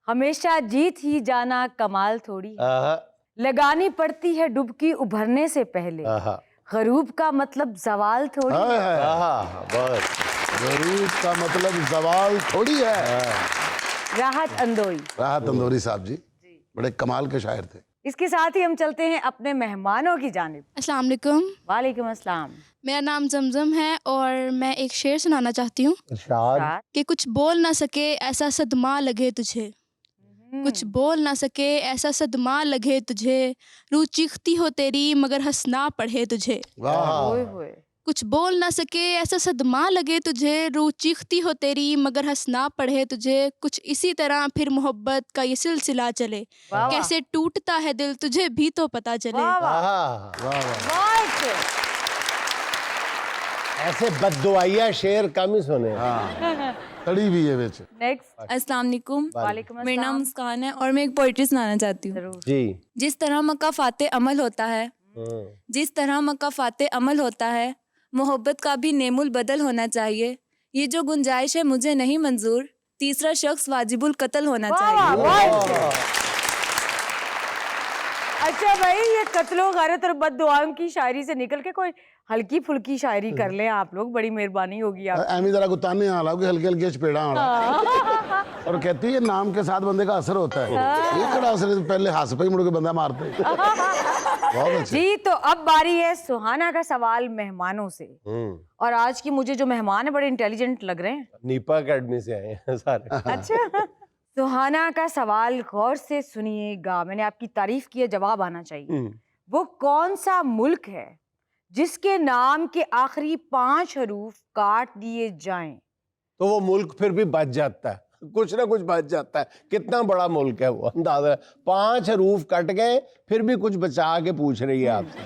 हमेशा जीत ही जाना कमाल थोड़ी है। आहा, लगानी पड़ती है डुबकी उभरने से पहले, आहा, गरूब का मतलब जवाल थोड़ी है। आहा, बस गरीब का मतलब सवाल थोड़ी है। राहत अंदोई। राहत अंदौरी साहब जी बड़े कमाल के शायर थे। इसके साथ ही हम चलते हैं अपने मेहमानों की जानिब। अस्सलाम वालेकुम, वालेकुम अस्सलाम। मेरा नाम जमजम है और मैं एक शेर सुनाना चाहती हूँ इरशाद। कि कुछ बोल ना सके ऐसा सदमा लगे तुझे, कुछ बोल ना सके ऐसा सदमा लगे तुझे, रूह चीखती हो तेरी मगर हंसना पड़े तुझे। वाह, ओए होए। कुछ बोल ना सके ऐसा सदमा लगे तुझे, रूह चीखती हो तेरी मगर हंसना पड़े तुझे, कुछ इसी तरह फिर मोहब्बत का ये सिलसिला चले, वाह, वाह। कैसे टूटता है दिल तुझे भी तो पता चले। वाह, वाह। आहा, बहुत अच्छे। ऐसे बद्दुआइया शेर कम ही सुने। हाँ तड़ी भी है बेच। नेक्स्ट। अस्सलाम वालेकुम, वालेकुम मेरा नाम अस्सलाम। मुस्कान है और मैं एक पोइट्री सुनाना चाहती हूँ। जरूर। जी। जिस तरह मक्का फाते अमल होता है, जिस तरह मक्का फाते अमल होता है, मोहब्बत का भी नेमुल बदल होना चाहिए। ये जो गुंजाइश है मुझे नहीं मंजूर, तीसरा शख्स वाजिबुल कत्ल होना वाह, वाह, चाहिए। बहुत अच्छे। अच्छा भाई, ये कत्लो गारत और बद्दुआओं की शायरी से निकल के कोई हल्की फुल्की शायरी कर लें आप लोग, बड़ी मेहरबानी होगी आप। एमी जरा गुताने आ रहा हल्के हल्के चपेड़ा आ रहा और कहती है नाम के साथ बंदे का असर होता है। ये कड़ा असर है, पहले हाथ पे ही मुड़ के बंदा मारते हैं। बहुत अच्छे। जी, तो अब बारी है सुहाना का सवाल मेहमानों से। और आज की मुझे जो मेहमान है बड़े इंटेलिजेंट लग रहे हैं। नीपा अकेडमी से आए हैं सारे। अच्छा। सुहाना का सवाल गौर से सुनिएगा, मैंने आपकी तारीफ की है, जवाब आना चाहिए। वो कौन सा मुल्क है जिसके नाम के आखिरी 5 हरूफ काट दिए जाएं? तो वो मुल्क फिर भी बच जाता है, कुछ ना कुछ बच जाता है। कितना बड़ा मुल्क है वो, अंदाजा है। 5 हरूफ कट गए फिर भी कुछ बचा के पूछ रही है आपसे।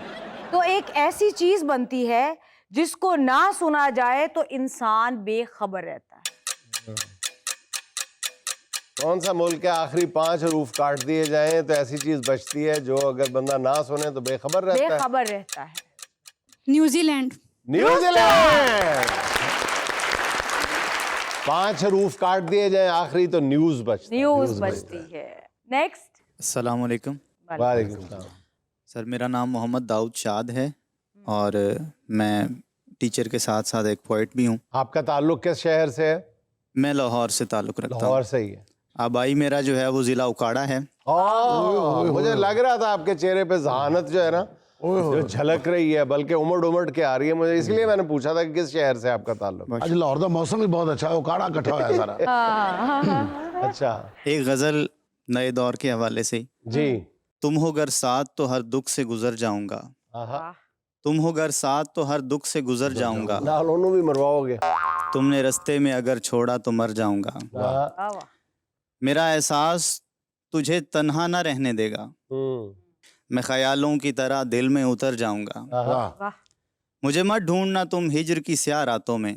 तो एक ऐसी चीज बनती है जिसको ना सुना जाए तो इंसान बेखबर रहता है। कौन सा मुल्क के आखिरी 5 हरूफ काट दिए जाएं तो ऐसी चीज बचती है जो अगर बंदा ना सुने तो बेखबर रहता है। बेखबर रहता है। न्यूजीलैंड। न्यूजीलैंड। 5 हरूफ काट दिए जाएं आखिरी तो न्यूज बचती है। न्यूज बचती है। नेक्स्ट। अस्सलाम वालेकुम वालेकुम सलाम। सर, मेरा नाम मोहम्मद दाऊद शाद है और मैं टीचर के साथ साथ एक पोइट भी हूँ। आपका ताल्लुक किस शहर से है? मैं लाहौर से ताल्लुक़ रखता हूँ। लाहौर से ही है। आबाई मेरा जो है वो ज़िला उकाड़ा है। मुझे लग रहा था आपके चेहरे पे जहानत जो है ना जो झलक रही है, बल्कि उमड़ के आ रही है मुझे, इसलिए मैंने पूछा था कि किस शहर से आपका ताल्लुक। आज लाहौर का मौसम भी बहुत अच्छा है, उकाड़ा इकट्ठा हुआ है सारा। अच्छा एक गज़ल नए दौर के हवाले से। जी। तुम हो गर साथ तो हर दुख से गुजर जाऊंगा, आहा। तुम हो घर साथ तो हर दुख से गुजर जाऊंगा, नाल ओनू भी मरवाओगे। तुमने रास्ते में अगर छोड़ा तो मर जाऊंगा, वाह। वाह वाह। मेरा एहसास तुझे तन्हा ना रहने देगा, मैं ख्यालों की तरह दिल में उतर जाऊंगा, वाह वाह। मुझे मत ढूंढना तुम हिज्र की स्याह रातों में,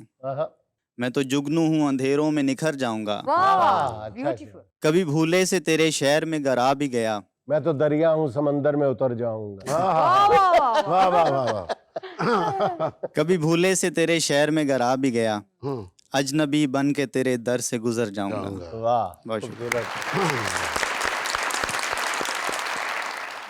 मैं तो जुगनू हूँ अंधेरों में निखर जाऊंगा, वाह वाह, अच्छा, ब्यूटीफुल। कभी भूले से तेरे शहर में गरा भी गया, मैं तो दरिया हूँ समंदर में उतर जाऊंगा। वाह वाह वाह। वाह वाह वाह वाह। कभी भूले से तेरे शहर में गरा भी गया, हम्म, अजनबी बन के तेरे दर से गुजर जाऊंगा। वाह, बहुत शुक्रिया।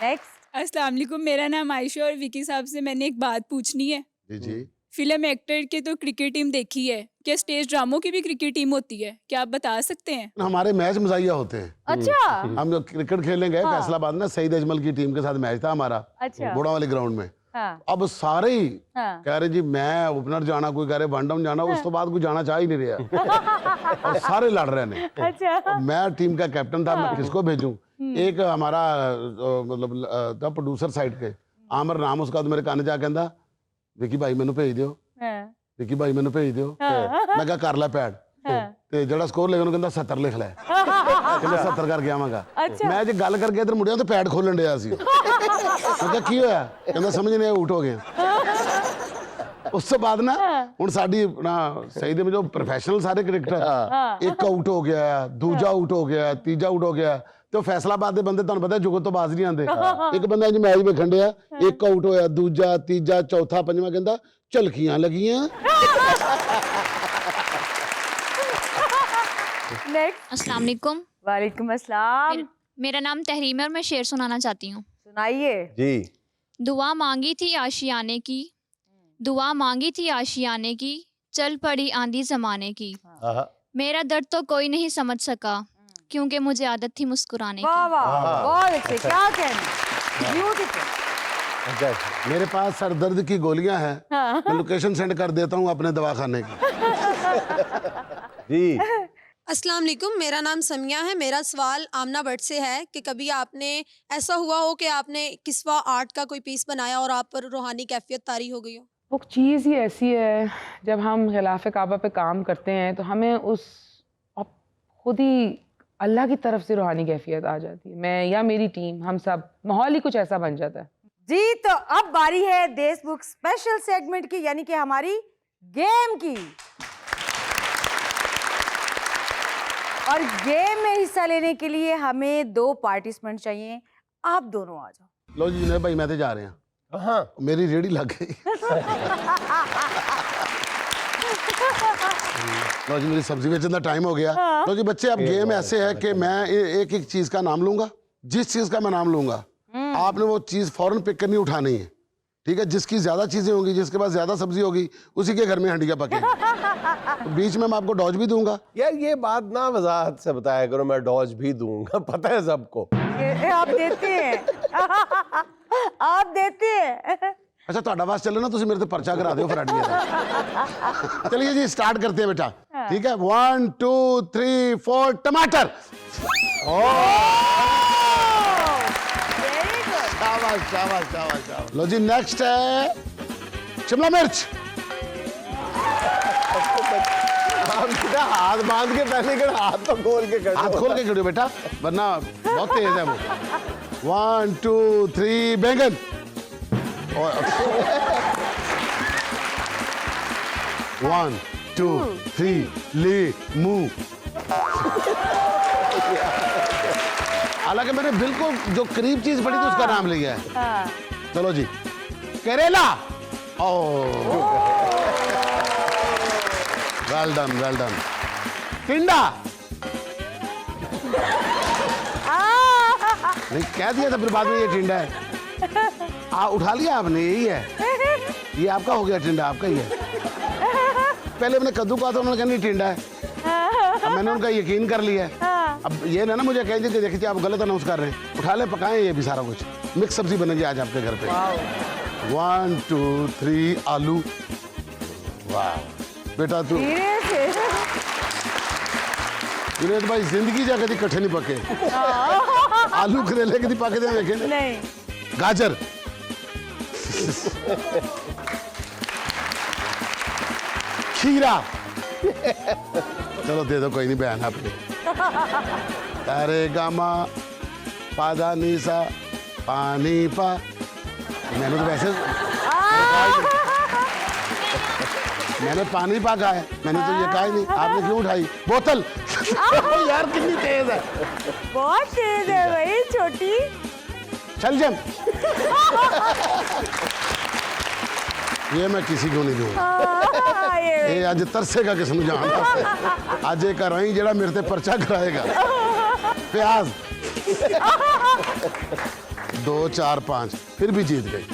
नेक्स्ट। अस्सलाम वालेकुम, मेरा नाम आयशा और विकी साहब से मैंने एक बात पूछनी है। जी जी। फिल्म एक्टर के तो क्रिकेट टीम देखी है, क्या स्टेज ड्रामों की भी क्रिकेट टीम होती है? क्या आप बता सकते हैं? हमारे मैच मज़ाहिया होते हैं। अच्छा हम जो क्रिकेट खेलने गए हाँ। फैसलाबाद में, सईद अजमल की टीम के साथ मैच था हमारा, अच्छा। घोड़ा वाले ग्राउंड में। हाँ अब सारे ही हाँ। कह रहे जी मैं ओपनर जाना, कोई कह रहे वन डाउन जाना, उस तो बाद कोई जाना चाह ही नहीं रहा और सारे लड़ रहे ने। अच्छा। मैं टीम का कैप्टन था, मैं किसको भेजूं? एक हमारा मतलब था प्रोड्यूसर साइड के, आमर नाम उसका, तो मेरे कान जा कहंदा विकी भाई मैनू भेज दियो, हाँ, विकी भाई मैनू भेज दियो। मैं कहा कर ले पैड ਤੇ ਜਿਹੜਾ ਸਕੋਰ ਲਿਖਣ ਨੂੰ ਕਹਿੰਦਾ 70 ਲਿਖ ਲੈ, ਕਹਿੰਦਾ 70 ਕਰਕੇ ਆਵਾਂਗਾ। ਮੈਂ ਜੇ ਗੱਲ ਕਰਕੇ ਇਧਰ ਮੁੜਿਆ ਤੇ ਪੈਡ ਖੋਲਣ ਡਿਆ ਸੀ। ਮੈਂ ਕਿਹਾ ਕੀ ਹੋਇਆ? ਕਹਿੰਦਾ ਸਮਝ ਨਹੀਂ ਆਇਆ, ਆਊਟ ਹੋ ਗਿਆ। ਉਸ ਤੋਂ ਬਾਅਦ ਨਾ ਹੁਣ ਸਾਡੀ ਨਾ ਸਹੀ ਦੇ ਜੋ ਪ੍ਰੋਫੈਸ਼ਨਲ ਸਾਰੇ ਕ੍ਰਿਕਟਰ, ਇੱਕ ਆਊਟ ਹੋ ਗਿਆ, ਦੂਜਾ ਆਊਟ ਹੋ ਗਿਆ, ਤੀਜਾ ਆਊਟ ਹੋ ਗਿਆ, ਤੇ ਫੈਸਲਾਬਾਦ ਦੇ ਬੰਦੇ ਤੁਹਾਨੂੰ ਪਤਾ ਜੁਗਤ ਤੋਂ ਬਾਜ਼ ਨਹੀਂ ਆਉਂਦੇ। ਇੱਕ ਬੰਦਾ ਇੰਜ ਮੈਚ ਵੇਖਣ ਡਿਆ, ਇੱਕ ਆਊਟ ਹੋਇਆ, ਦੂਜਾ, ਤੀਜਾ, ਚੌਥਾ, ਪੰਜਵਾਂ, ਕਹਿੰਦਾ ਝਲਕੀਆਂ ਲੱਗੀਆਂ। नेक्स्ट। अस्सलाम वालेकुम। वालेकुम अस्सलाम। मेरा नाम तहरीम है और मैं शेर सुनाना चाहती हूँ। सुनाइए जी। दुआ मांगी थी आशियाने की, दुआ मांगी थी आशियाने की, चल पड़ी आंधी जमाने की, मेरा दर्द तो कोई नहीं समझ सका, क्योंकि मुझे आदत थी मुस्कुराने वाह की। वाह, बहुत अच्छे, क्या कहना, ब्यूटीफुल। अच्छा, मेरे पास सर दर्द की गोलियां हैं, मैं लोकेशन सेंड कर देता हूँ अपने दवाखाने की। जी। अस्सलाम वालेकुम, मेरा नाम समिया है। मेरा सवाल आमना भट्ट से है कि कभी आपने ऐसा हुआ हो कि आपने किस्वा आर्ट का कोई पीस बनाया और आप पर रूहानी कैफियत तारी हो गई हो? वो चीज़ ही ऐसी है, जब हम खिलाफ काबा पे काम करते हैं तो हमें उस खुद ही अल्लाह की तरफ से रूहानी कैफियत आ जाती है। मैं या मेरी टीम, हम सब, माहौल ही कुछ ऐसा बन जाता है। जी तो अब बारी है देश बुक स्पेशल सेगमेंट की, यानी कि हमारी गेम की। और गेम में हिस्सा लेने के लिए हमें 2 पार्टिसिपेंट चाहिए। आप दोनों आ जाओ। लो जी जुनेद भाई, मैं तो जा रहे हैं। हाँ, मेरी रेडी लग गई। लो जी मेरी सब्जी बेचने का टाइम हो गया। लो जी बच्चे, अब गेम ऐसे है कि मैं एक एक चीज का नाम लूंगा, जिस चीज का मैं नाम लूंगा आपने वो चीज फौरन पिक करनी, उठानी है, ठीक है? जिसकी ज्यादा चीजें होंगी, जिसके पास ज्यादा सब्जी होगी, उसी के घर में हंडिया पकेगी। तो बीच में मैं आपको डॉज भी दूंगा। यार ये बात ना वजाहत से बताया करो, मैं डॉज भी दूंगा, पता है सबको। ये आप देते हैं। आप देते हैं। अच्छा ਤੁਹਾਡਾ ਵਾਸ ਚੱਲੇ ਨਾ, ਤੁਸੀਂ ਮੇਰੇ ਤੇ ਪਰਚਾ ਕਰਾ ਦਿਓ ਫਰਾਡੀਏ ਦਾ। चलिए जी स्टार्ट करते हैं बेटा, ठीक है? 1 2 3 4 टमाटर। शाबाश शाबाश शाबाश शाबाश। लो जी नेक्स्ट है शिमला मिर्च। आप बेटा हाथ बांध के पहले कर, हाथ तो खोल के कर, हाथ खोल के खड़े हो बेटा, वरना बहुत तेज है वो। 1 2 3 बैंगन। 1 2 3 लीमू। हालांकि मैंने बिल्कुल जो करीब चीज पड़ी थी उसका नाम लिया है। चलो जी करेला। Well done well done. टिंडा। नहीं कह दिया था फिर बाद में ये टिंडा है। उठा लिया आपने, यही है, ये आपका हो गया टिंडा, आपका ही है। पहले मैंने कद्दू कहा था, उन्होंने कहा नहीं टिंडा है। अब मैंने उनका यकीन कर लिया है। अब ये ना मुझे कहेंगे कि देखिए आप गलत अनाउंस कर रहे हैं। उठा ले, पकाएं ये भी सारा कुछ, मिक्स सब्जी बनेगी आज आपके घर पे। 1 2 3 आलू। वाह बेटा तू जुनेद भाई जिंदगी जा कभी कट्ठे नहीं पके। आलू करेले कभी पकते देखे नहीं। गाजर। खीरा चलो दे दो, कोई नहीं, बहन आपकी। अरे गामा पादा नीसा पानी पा, मैंने तो वैसे मैंने पानी पा कहा है, मैंने तो ये कहा ही नहीं। आपने क्यों उठाई बोतल? यार कितनी तेज है, बहुत तेज है भाई, छोटी। चल जम। ये मैं किसी को नहीं दूंगा। ये आज तरसेगा किसनु जान, आज एक रही जेड़ा मेरे ते पर्चा कराएगा। प्याज 2 4 5 फिर भी जीत गई।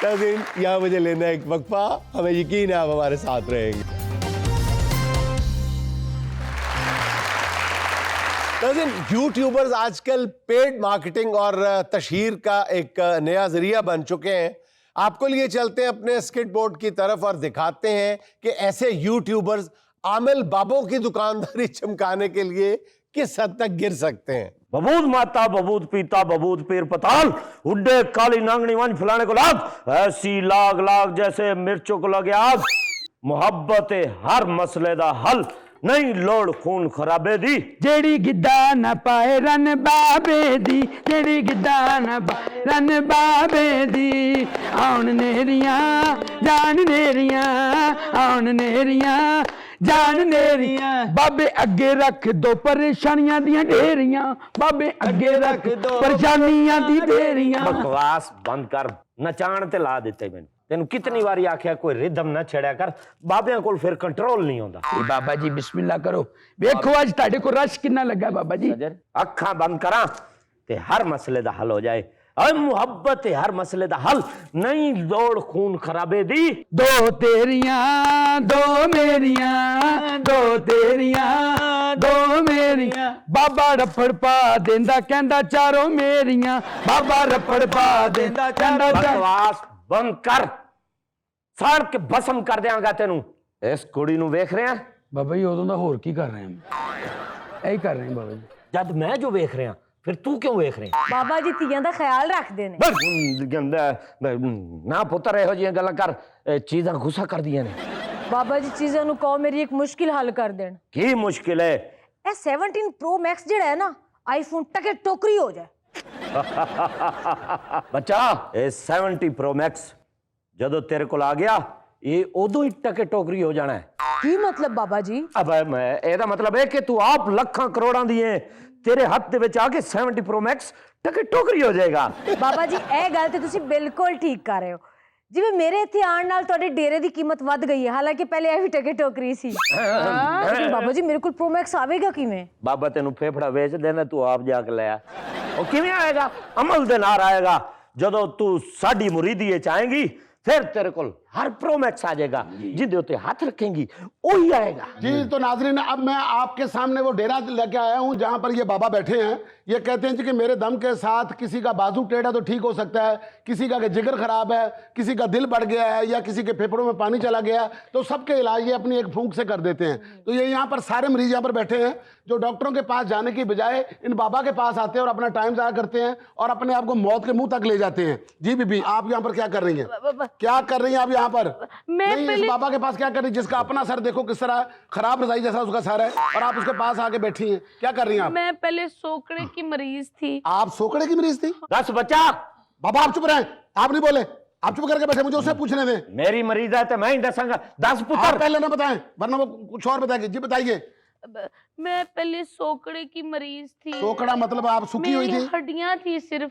नाज़रीन, यहाँ मुझे लेना है एक वक्फा, हमें यकीन है आप हमारे साथ रहेंगे। नाज़रीन, यूट्यूबर्स आजकल पेड मार्केटिंग और तशहीर का एक नया जरिया बन चुके हैं। आपको लिए चलते हैं अपने स्किट बोर्ड की तरफ और दिखाते हैं कि ऐसे यूट्यूबर्स आमिल बाबों की दुकानदारी चमकाने के लिए किस हद तक गिर सकते हैं। बबूद माता बबूद पीता बबूद पीर पताल, उड्डे काली नांगनी वंश फलाने को लाग, ऐसी लाग लाग जैसे मिर्चों को लगे आग। मोहब्बत हर मसले दा हल, नहीं लोड़ खून खराबे दी। जेड़ी गिद्दा न पाए रन बाबे दी, जेड़ी गिद्दा न पाए रन बाबे दी। आउन नेरियां जान नेरियां, आउन नेरियां जान नेरियां। बाबे अगे रख दो परेशानियां दियां ढेरियां, बाबे अगे रख दो परेशानियां दी ढेरियां। बकवास बंद कर, नचाण ते ला दिते मैनू। तेन कितनी बारी आख्या कोई रिदम ना छेड़िया कर, बाबियां कोल फिर कंट्रोल नहीं होंदा। बाबा जी बिस्मिल्लाह करो, देखो आज ताड़े को रश कितना लगा बाबा जी। अखा बंद करा ते हर मसले दा हल हो जाए। अरे मोहब्बत हर मसले दा हल, नहीं दौड़ खून खराबे दी। दो तेरियां दो मेरियां, दो तेरियां दो मेरियां। बाबा रफड़ पा देंदा कहंदा चारों मेरियां, बाबा रफड़ पा देंदा कहंदा। बकवास बंद कर, साड़ के भस्म कर देंगा तेनू। इस कुड़ी नू वेख रहे हैं बाबा जी, उदों दा होर की कर रहे हैं, यही कर रहे हैं बाबा जी। जद मैं जो वेख रहा फिर तू क्यों वेख रहे? बाबा जी तियां दा ख्याल रखदे ने। ना पुत्र इहो जिहियां गल्लां कर, चीज़ां गुस्सा कर दियां ने। बाबा जी चीज़ां नू कहो मेरी एक मुश्किल हल कर देन। की मुश्किल है? ए 17 प्रो मैक्स जेड़ा है ना, आईफोन टके टोकरी हो जाए। बच्चा ये 70 प्रो मैक्स जदों तेरे को आ गया, ये उदों ही टके टोकरी हो जाना है। की मतलब बाबा जी? अब मैं एदा मतलब है कि तू आप लखां करोड़ां दिए तेरे हाथ दे विच आके 70 प्रो मैक्स टके टोकरी हो जाएगा। बाबा जी ਇਹ ਗੱਲ ਤੇ ਤੁਸੀਂ ਬਿਲਕੁਲ ਠੀਕ ਕਰ ਰਹੇ ਹੋ। ਜਿਵੇਂ ਮੇਰੇ ਇੱਥੇ ਆਉਣ ਨਾਲ ਤੁਹਾਡੇ ਡੇਰੇ ਦੀ ਕੀਮਤ ਵੱਧ ਗਈ ਹੈ, ਹਾਲਾਂਕਿ ਪਹਿਲੇ ਇਹ ਵੀ ਟਕੇ ਟੋਕਰੀ ਸੀ। लेकिन बाबा जी मेरे को प्रो मैक्स आवेगा किवें? बाबा तेनू फेफड़ा बेच देना, तू आप जाके ले आ। और किवें आएगा? अमल दे नाल आएगा। जदों तू साडी मुरीदी विच आएगी फिर तेरे को हर प्रो मैक्स आ जाएगा, जिदे उत्ते हाथ रखेंगी वही आएगा। जी तो नाजरीन, अब मैं आपके सामने वो डेरा लेके आया हूँ जहाँ पर ये बाबा बैठे हैं। ये कहते हैं जी कि मेरे दम के साथ किसी का बाजू टेढ़ा तो ठीक हो सकता है, किसी का जिगर खराब है, किसी का दिल बढ़ गया है, या किसी के फेफड़ों में पानी चला गया, तो सबके इलाज ये अपनी एक फूंक से कर देते हैं। तो ये यहाँ पर सारे मरीज यहाँ पर बैठे हैं जो डॉक्टरों के पास जाने की बजाय इन बाबा के पास आते हैं और अपना टाइम ज़ाया करते हैं और अपने आप को मौत के मुंह तक ले जाते हैं। जी बीबी, आप यहाँ पर क्या कर रही हैं? क्या कर रही हैं आप यहाँ पर? नहीं, इस बाबा के पास क्या कर रही है जिसका अपना सर देखो किस तरह खराब रजाई जैसा उसका सर है, और आप उसके पास आके बैठी हैं, क्या कर रही हैं आप? मैं पहले सोकड़े की मरीज थी। आप सोकड़े की मरीज थी? दस बच्चा। बाबा आप चुप रहे, आप नहीं बोले, आप चुप करके बैठे, मुझे उससे पूछने दें। मेरी मरीज है तो मैं ही दसांगा। 10 पुत्र पहले ना बताएं वरना वो कुछ और बताएगी। जी बताइए। मैं पहले सोकड़े की मरीज थी। सोकड़ा मतलब आप सुखी हुई थी? हड्डियां थी सिर्फ,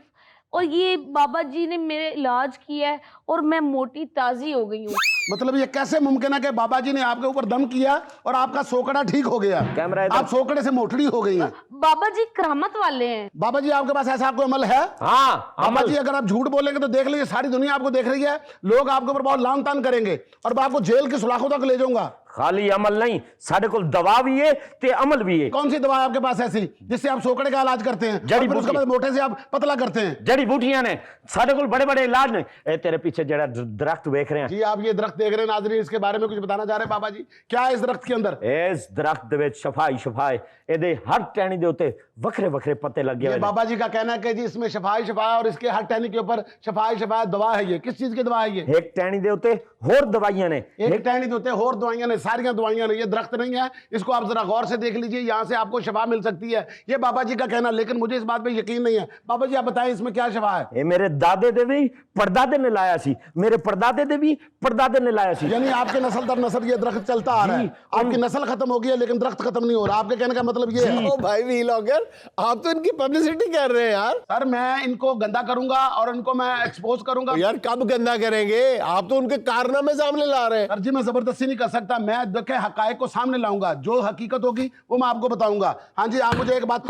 और ये बाबा जी ने मेरे इलाज किया है और मैं मोटी ताजी हो गई हूँ। मतलब ये कैसे मुमकिन है कि बाबा जी ने आपके ऊपर दम किया और आपका सोकड़ा ठीक हो गया? कैमरा आप सोकड़े से मोटड़ी हो गई हैं। बाबा जी करामत वाले हैं। बाबा जी आपके पास ऐसा कोई अमल है? हाँ बाबा जी, अगर आप झूठ बोलेंगे तो देख लीजिए सारी दुनिया आपको देख रही है, लोग आपके ऊपर बहुत लान तान करेंगे और मैं आपको जेल की सुलाखों तक ले जाऊंगा। खाली अमल नहीं, साढ़े को दवा भी है ते अमल भी है। कौन सी दवा है आपके पास ऐसी जिससे आप सोकड़े का इलाज करते हैं, जड़ी और फिर उसके बाद मोटे से आप पतला करते हैं? जड़ी बूटियां ने साढ़े को बड़े बड़े इलाज ने। ए तेरे पीछे जड़ा दरख्त देख रहे हैं जी, आप ये दरख्त देख रहे हैं नाज़रीन, इसके बारे में कुछ बताना चाह रहे हैं बाबा जी? क्या है इस दरख्त के अंदर? इस दरख्त दे विच शफा एदे हर टहनी दे उत्ते वखरे वखरे पत्ते लगे हुए। बाबा जी का कहना है कि जी इसमें शफा और इसके हर टहनी के ऊपर शफा दवा है। ये किस चीज की दवा है? ये एक टहनी दे उत्ते होर दवाइयां ने, एक टहनी दे उत्ते होर दवाइयां ने, सारियां दवाइयां ने। ये दरख्त नहीं है, इसको आप जरा गौर से देख लीजिए, यहाँ से आपको शफा मिल सकती है। ये बाबा जी का कहना, लेकिन मुझे इस बात पे यकीन नहीं है। बाबा जी आप बताएं इसमें क्या शफा है? ये मेरे दादे दे भी परदादे ने लाया सी, मेरे परदादे दे भी परदादे ने लाया सी। यानी आपके नस्ल दर नस्ल ये दरख्त चलता आ रहा है। आपकी नस्ल खत्म हो गई है लेकिन दरख्त खत्म नहीं हो रहा। आपके कहने का मतलब ये है? ओ भाई व्लॉगर, आप तो इनकी पब्लिसिटी कर रहे हैं यार। सर मैं इनको गंदा करूंगा और इनको मैं एक्सपोज करूंगा। यार कब गंदा करेंगे? आप तो उनके कारनामे सामने ला रहे हैं। सर जी मैं जबरदस्ती नहीं कर सकता, मैं देखे हकायक को सामने लाऊंगा, जो हकीकत होगी वो मैं आपको बताऊंगा। हाँ जी, आप मुझे एक बात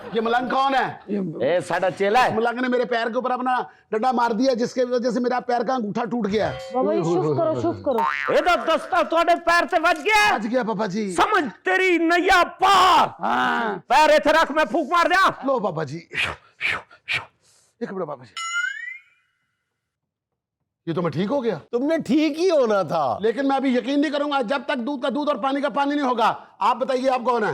ये मलंग कौन है? ए साडा चेला है। मलंग ने मेरे पैर के ऊपर अपना डंडा मार दिया, जिसके वजह से मेरा पैर का अंगूठा टूट गया। बाबा जी शुभ करो। ए तो दस्ता तोड़े पैर से बच गया। बच गया पापा जी। समझ तेरी नैया पार। हाँ। पैर इथे रख, मैं फूक मार दिया। लो पापा जी, एक मिनट पापा जी, ये तो मैं ठीक हो गया। तुमने ठीक ही होना था। लेकिन मैं अभी यकीन नहीं करूंगा जब तक दूध का दूध और पानी का पानी नहीं होगा। आप बताइए आप कौन है?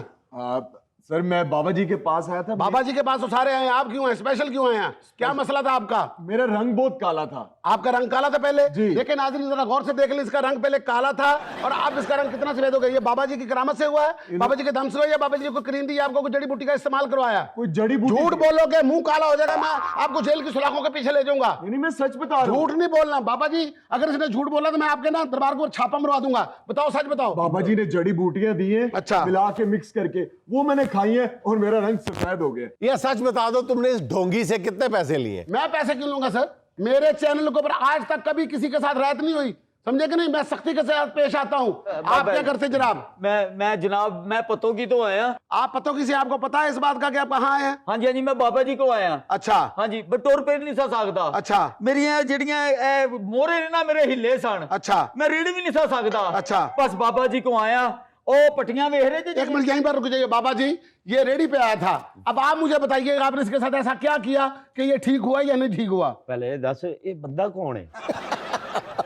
सर मैं बाबा जी के पास आया था। बाबा जी के पास तो सारे आए हैं, आप क्यों हैं? स्पेशल क्यों आए हैं? क्या मसला था आपका? मेरा रंग बहुत काला था। आपका रंग काला था पहले? जी। लेकिन नाज़रीन जरा गौर से देख ले, इसका रंग पहले काला था और अब इसका रंग कितना सफेद हो गया। ये बाबा जी की करामत से हुआ है? बाबा जी के दम से हुआ या बाबा जी को क्रीम दी, आपको कोई जड़ी बूटी का इस्तेमाल करवाया? कोई जड़ी बूटी? झूठ बोलोगे मुंह काला हो जाएगा, मैं आपको जेल की सलाखों के पीछे ले जाऊंगा। नहीं मैं सच बता रहा हूं। झूठ नहीं बोलना बाबा जी, अगर इसने झूठ बोला तो मैं आपके ना दरबार को छापा मरवा दूंगा। बताओ सच बताओ। बाबा जी ने जड़ी बूटियां दी हैं, अच्छा, मिला के मिक्स करके, वो मैंने खाई है और मेरा रंग सफेद हो गया। ये सच बता दो, तुमने इस ढोंगी से कितने पैसे लिए? मैं पैसे क्यों लूंगा सर? मेरे चैनल के ऊपर आज तक कभी किसी के साथ रायत नहीं हुई, समझे कि नहीं? मैं सख्ती के साथ पेश आता हूँ। आप क्या करते जनाब? मैं जनाब मैं पतों की तो आया। आप पतों की से आपको पता है इस बात का कि आप कहाँ आए हैं? हाँ जी मैं बाबा जी को आया। अच्छा हाँ जी, बटोर पे नहीं सा सकता। अच्छा मेरिया जड़ियां मोरे ने ना मेरे हिले सन। अच्छा मैं रीढ़ भी नहीं सा सकता। अच्छा बस बाबा जी को आया, ओ पटियां वेख रहे थे। एक मिनट यहीं पर रुक जाइए बाबा जी, ये रेडी पे आया था। अब आप मुझे बताइए आपने इसके साथ ऐसा क्या किया कि ये ठीक हुआ या नहीं ठीक हुआ? पहले दस ये बंदा कौन है?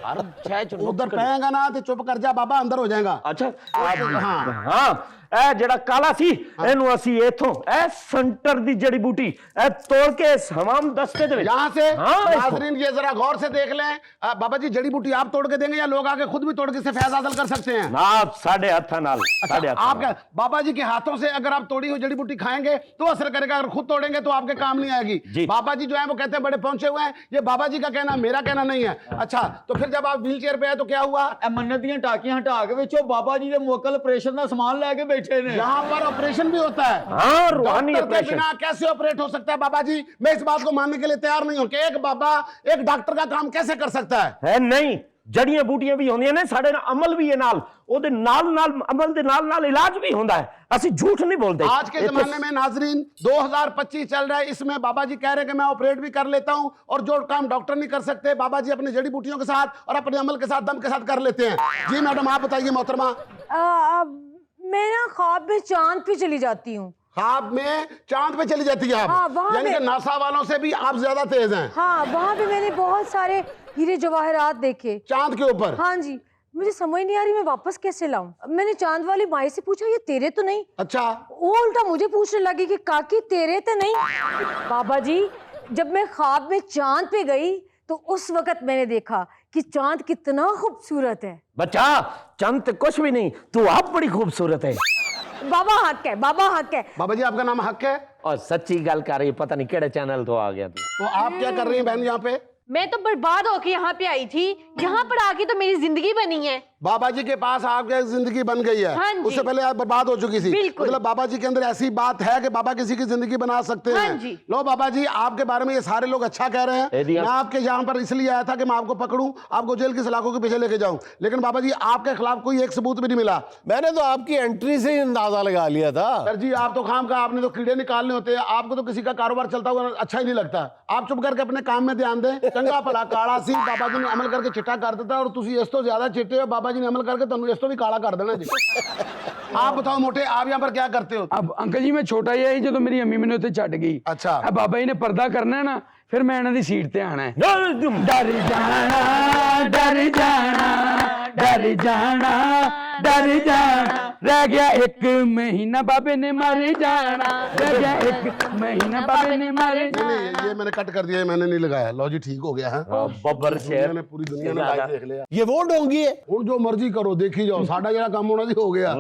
उधर कहेगा ना तो चुप कर जा बाबा, अंदर हो जाएगा। अच्छा हाँ हाँ ए जेड़ा काला सी एनु असी इथों ए सेंटर दी जड़ी बूटी ए तोड़ के हमाम दस्ते दे यहां से। हाँ, नाज़रीन ये जरा गौर से देख लें, बाबा जी जड़ी बूटी आप तोड़ के देंगे या लोग आके खुद भी तोड़ के से फैज हासिल कर सकते हैं? ना साढ़े हथा नाल। अच्छा, आप क्या बाबा जी के हाथों से अगर आप तोड़ी हुई जड़ी बूटी खाएंगे तो असर करेगा, अगर खुद तोड़ेंगे तो आपके काम नहीं आएगी। बाबा जी जो है वो कहते हैं बड़े पहुंचे हुए हैं, ये बाबा जी का कहना, मेरा कहना नहीं है। अच्छा तो फिर जब आप व्हील चेयर पे आए तो क्या हुआ? मन्नत दी टाकियां हटा के विचों बाबा जी ने मुवक्कल ऑपरेशन का सामान लेके बैठे ने। यहाँ पर ऑपरेशन भी होता है? हाँ, रूहानी डॉक्टर के ऑपरेशन। बिना कैसे ऑपरेट हो सकता है बाबा जी? मैं इस बात को मानने के लिए तैयार नहीं हूं कि एक बाबा एक डॉक्टर का काम कैसे कर सकता है नहीं जड़ियां बूटियां भी होंदियां ने, साडे अमल भी है नाल, ओदे नाल नाल अमल दे नाल नाल इलाज भी होंदा है। असि झूठ नहीं बोलते। आज के जमाने में नाजरीन 2025 चल रहा है, इसमें बाबा जी कह रहे हैं कि मैं ऑपरेट भी कर लेता हूं और जो काम डॉक्टर नहीं कर सकते बाबा जी अपनी जड़ी बूटियों के साथ और अपने अमल के साथ दम के साथ कर लेते हैं। जी मैडम आप बताइए मोहतरमा। मैं ना ख्वाब में चांद पे चली जाती हूँ। ख्वाब में चांद पे चली जाती है आप? हाँ, यानी कि नासा वालों से भी आप ज्यादा तेज हैं। हाँ वहाँ पे मैंने बहुत सारे हीरे जवाहरात देखे चांद के ऊपर। हाँ जी, मुझे समझ नहीं आ रही मैं वापस कैसे लाऊं। मैंने चांद वाली माई से पूछा ये तेरे तो नहीं? अच्छा वो उल्टा मुझे पूछने लगी कि काकी तेरे तो नहीं? बाबा जी जब मैं ख्वाब में चांद पे गई तो उस वक्त मैंने देखा कि चांद कितना खूबसूरत है। बच्चा चांद तो कुछ भी नहीं, तू आप बड़ी खूबसूरत है। बाबा हक है, बाबा हक है। बाबा जी आपका नाम हक है? और सच्ची गल कर रही, पता नहीं केड़े चैनल तो आ गया तू। तो आप क्या कर रही हैं बहन यहाँ पे? मैं तो बर्बाद होके यहाँ पे आई थी, यहाँ पर आके तो मेरी जिंदगी बनी है। बाबा जी के पास आपकी जिंदगी बन गई है, हाँ जी। उससे पहले आप बर्बाद हो चुकी थी। बिल्कुल। मतलब बाबा जी के अंदर ऐसी बात है कि बाबा किसी की जिंदगी बना सकते हाँ हैं। जी। लो बाबा जी, आपके बारे में ये सारे लोग अच्छा कह रहे हैं। मैं आपके यहाँ पर इसलिए आया था कि मैं आपको पकड़ूं, आपको जेल की सलाखों के पीछे लेके जाऊं, लेकिन बाबा जी आपके खिलाफ कोई एक सबूत भी नहीं मिला। मैंने तो आपकी एंट्री से ही अंदाजा लगा लिया था। सर जी, आप तो खाम का, आपने तो कीड़े निकालने होते हैं, आपको तो किसी का कारोबार चलता हुआ अच्छा ही नहीं लगता। आप चुप करके अपने काम में ध्यान दें। चंगा भला काला सी बाबा जी ने अमल करके चिट्टा कर देता, और तुसी इस तो ज्यादा चिट्टे हो, बाबा जी ने अमल करके तुम इस तो भी काला कर देना जी। आप बताओ मोटे, आप यहाँ पर क्या करते हो? अब अंकल जी मैं छोटा ही है जो मेरी अम्मी मैंने उत्ते छੱਡ गई। अच्छा। अब बाबा जी ने पर्दा करना है ना, फिर मैं इन्हां दी सीट ते आना है। डर जाना डर जाना डर जाना डर जाना, रह गया 1 महीना बाबे ने मर जाना, रह गया 1 महीना बाबे ने मर जाना। ये मैंने कट कर दिया, मैंने नहीं लगाया। लो जी, ठीक हो गया है। बब्बर शेर मैंने पूरी दुनिया ने लाइव देख लिया। ये वो डोंगी है। ਹੁਣ ਜੋ ਮਰਜ਼ੀ ਕਰੋ, ਦੇਖੀ ਜਾਓ, ਸਾਡਾ ਜਿਹੜਾ ਕੰਮ ਹੋਣਾ ਸੀ ਹੋ ਗਿਆ।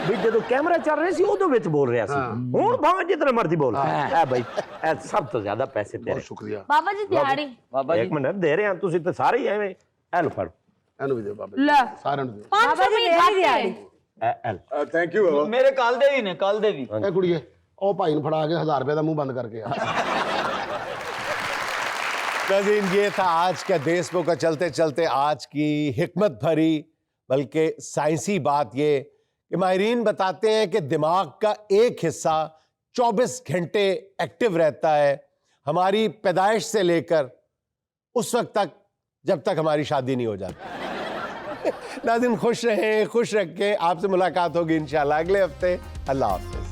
ਵੀ ਜਦੋਂ ਕੈਮਰਾ ਚੱਲ ਰਿਹਾ ਸੀ ਉਦੋਂ ਵਿੱਚ ਬੋਲ ਰਿਹਾ ਸੀ, ਹੁਣ ਭਾਵੇਂ ਜਿਤਨਾ ਮਰਜ਼ੀ ਬੋਲ। ਐ ਬਾਈ, ਐ ਸਭ ਤੋਂ ਜ਼ਿਆਦਾ ਪੈਸੇ ਤੇਰੇ। ਬਹੁਤ ਸ਼ੁਕਰੀਆ बाबा जी दिहाड़ी ਬਾਬਾ ਜੀ 1 ਮਿੰਟ ਦੇ ਰਹੇ ਆ, ਤੁਸੀਂ ਤਾਂ ਸਾਰੇ ਹੀ ਐਵੇਂ। ਐ ਲੋ ਫੜ, ਇਹਨੂੰ ਵੀ ਦਿਓ ਬਾਬਾ ਜੀ, ला ਸਾਰਿਆਂ ਨੂੰ ਦਿਓ। 500 में दिहाड़ी। ਐ थैंक यू बाबा। ਮੇਰੇ ਕੱਲ ਦੇ ਵੀ ਨੇ, ਕੱਲ ਦੇ ਵੀ। ਇਹ ਕੁੜੀਏ, ਉਹ ਭਾਈ ਨੂੰ ਫੜਾ ਕੇ 1000 ਰੁਪਏ ਦਾ ਮੂੰਹ ਬੰਦ ਕਰਕੇ ਆ। नाज़रीन, ये था आज का देशबुक का चलते चलते आज की हिकमत भरी बल्कि साइंसी बात ये कि माहिरीन बताते हैं कि दिमाग का एक हिस्सा 24 घंटे एक्टिव रहता है हमारी पैदाइश से लेकर उस वक्त तक जब तक हमारी शादी नहीं हो जाती। नाज़रीन, खुश रहें, खुश रखें। आपसे मुलाकात होगी इंशाल्लाह अगले हफ्ते। अल्लाह हाफ़िज़।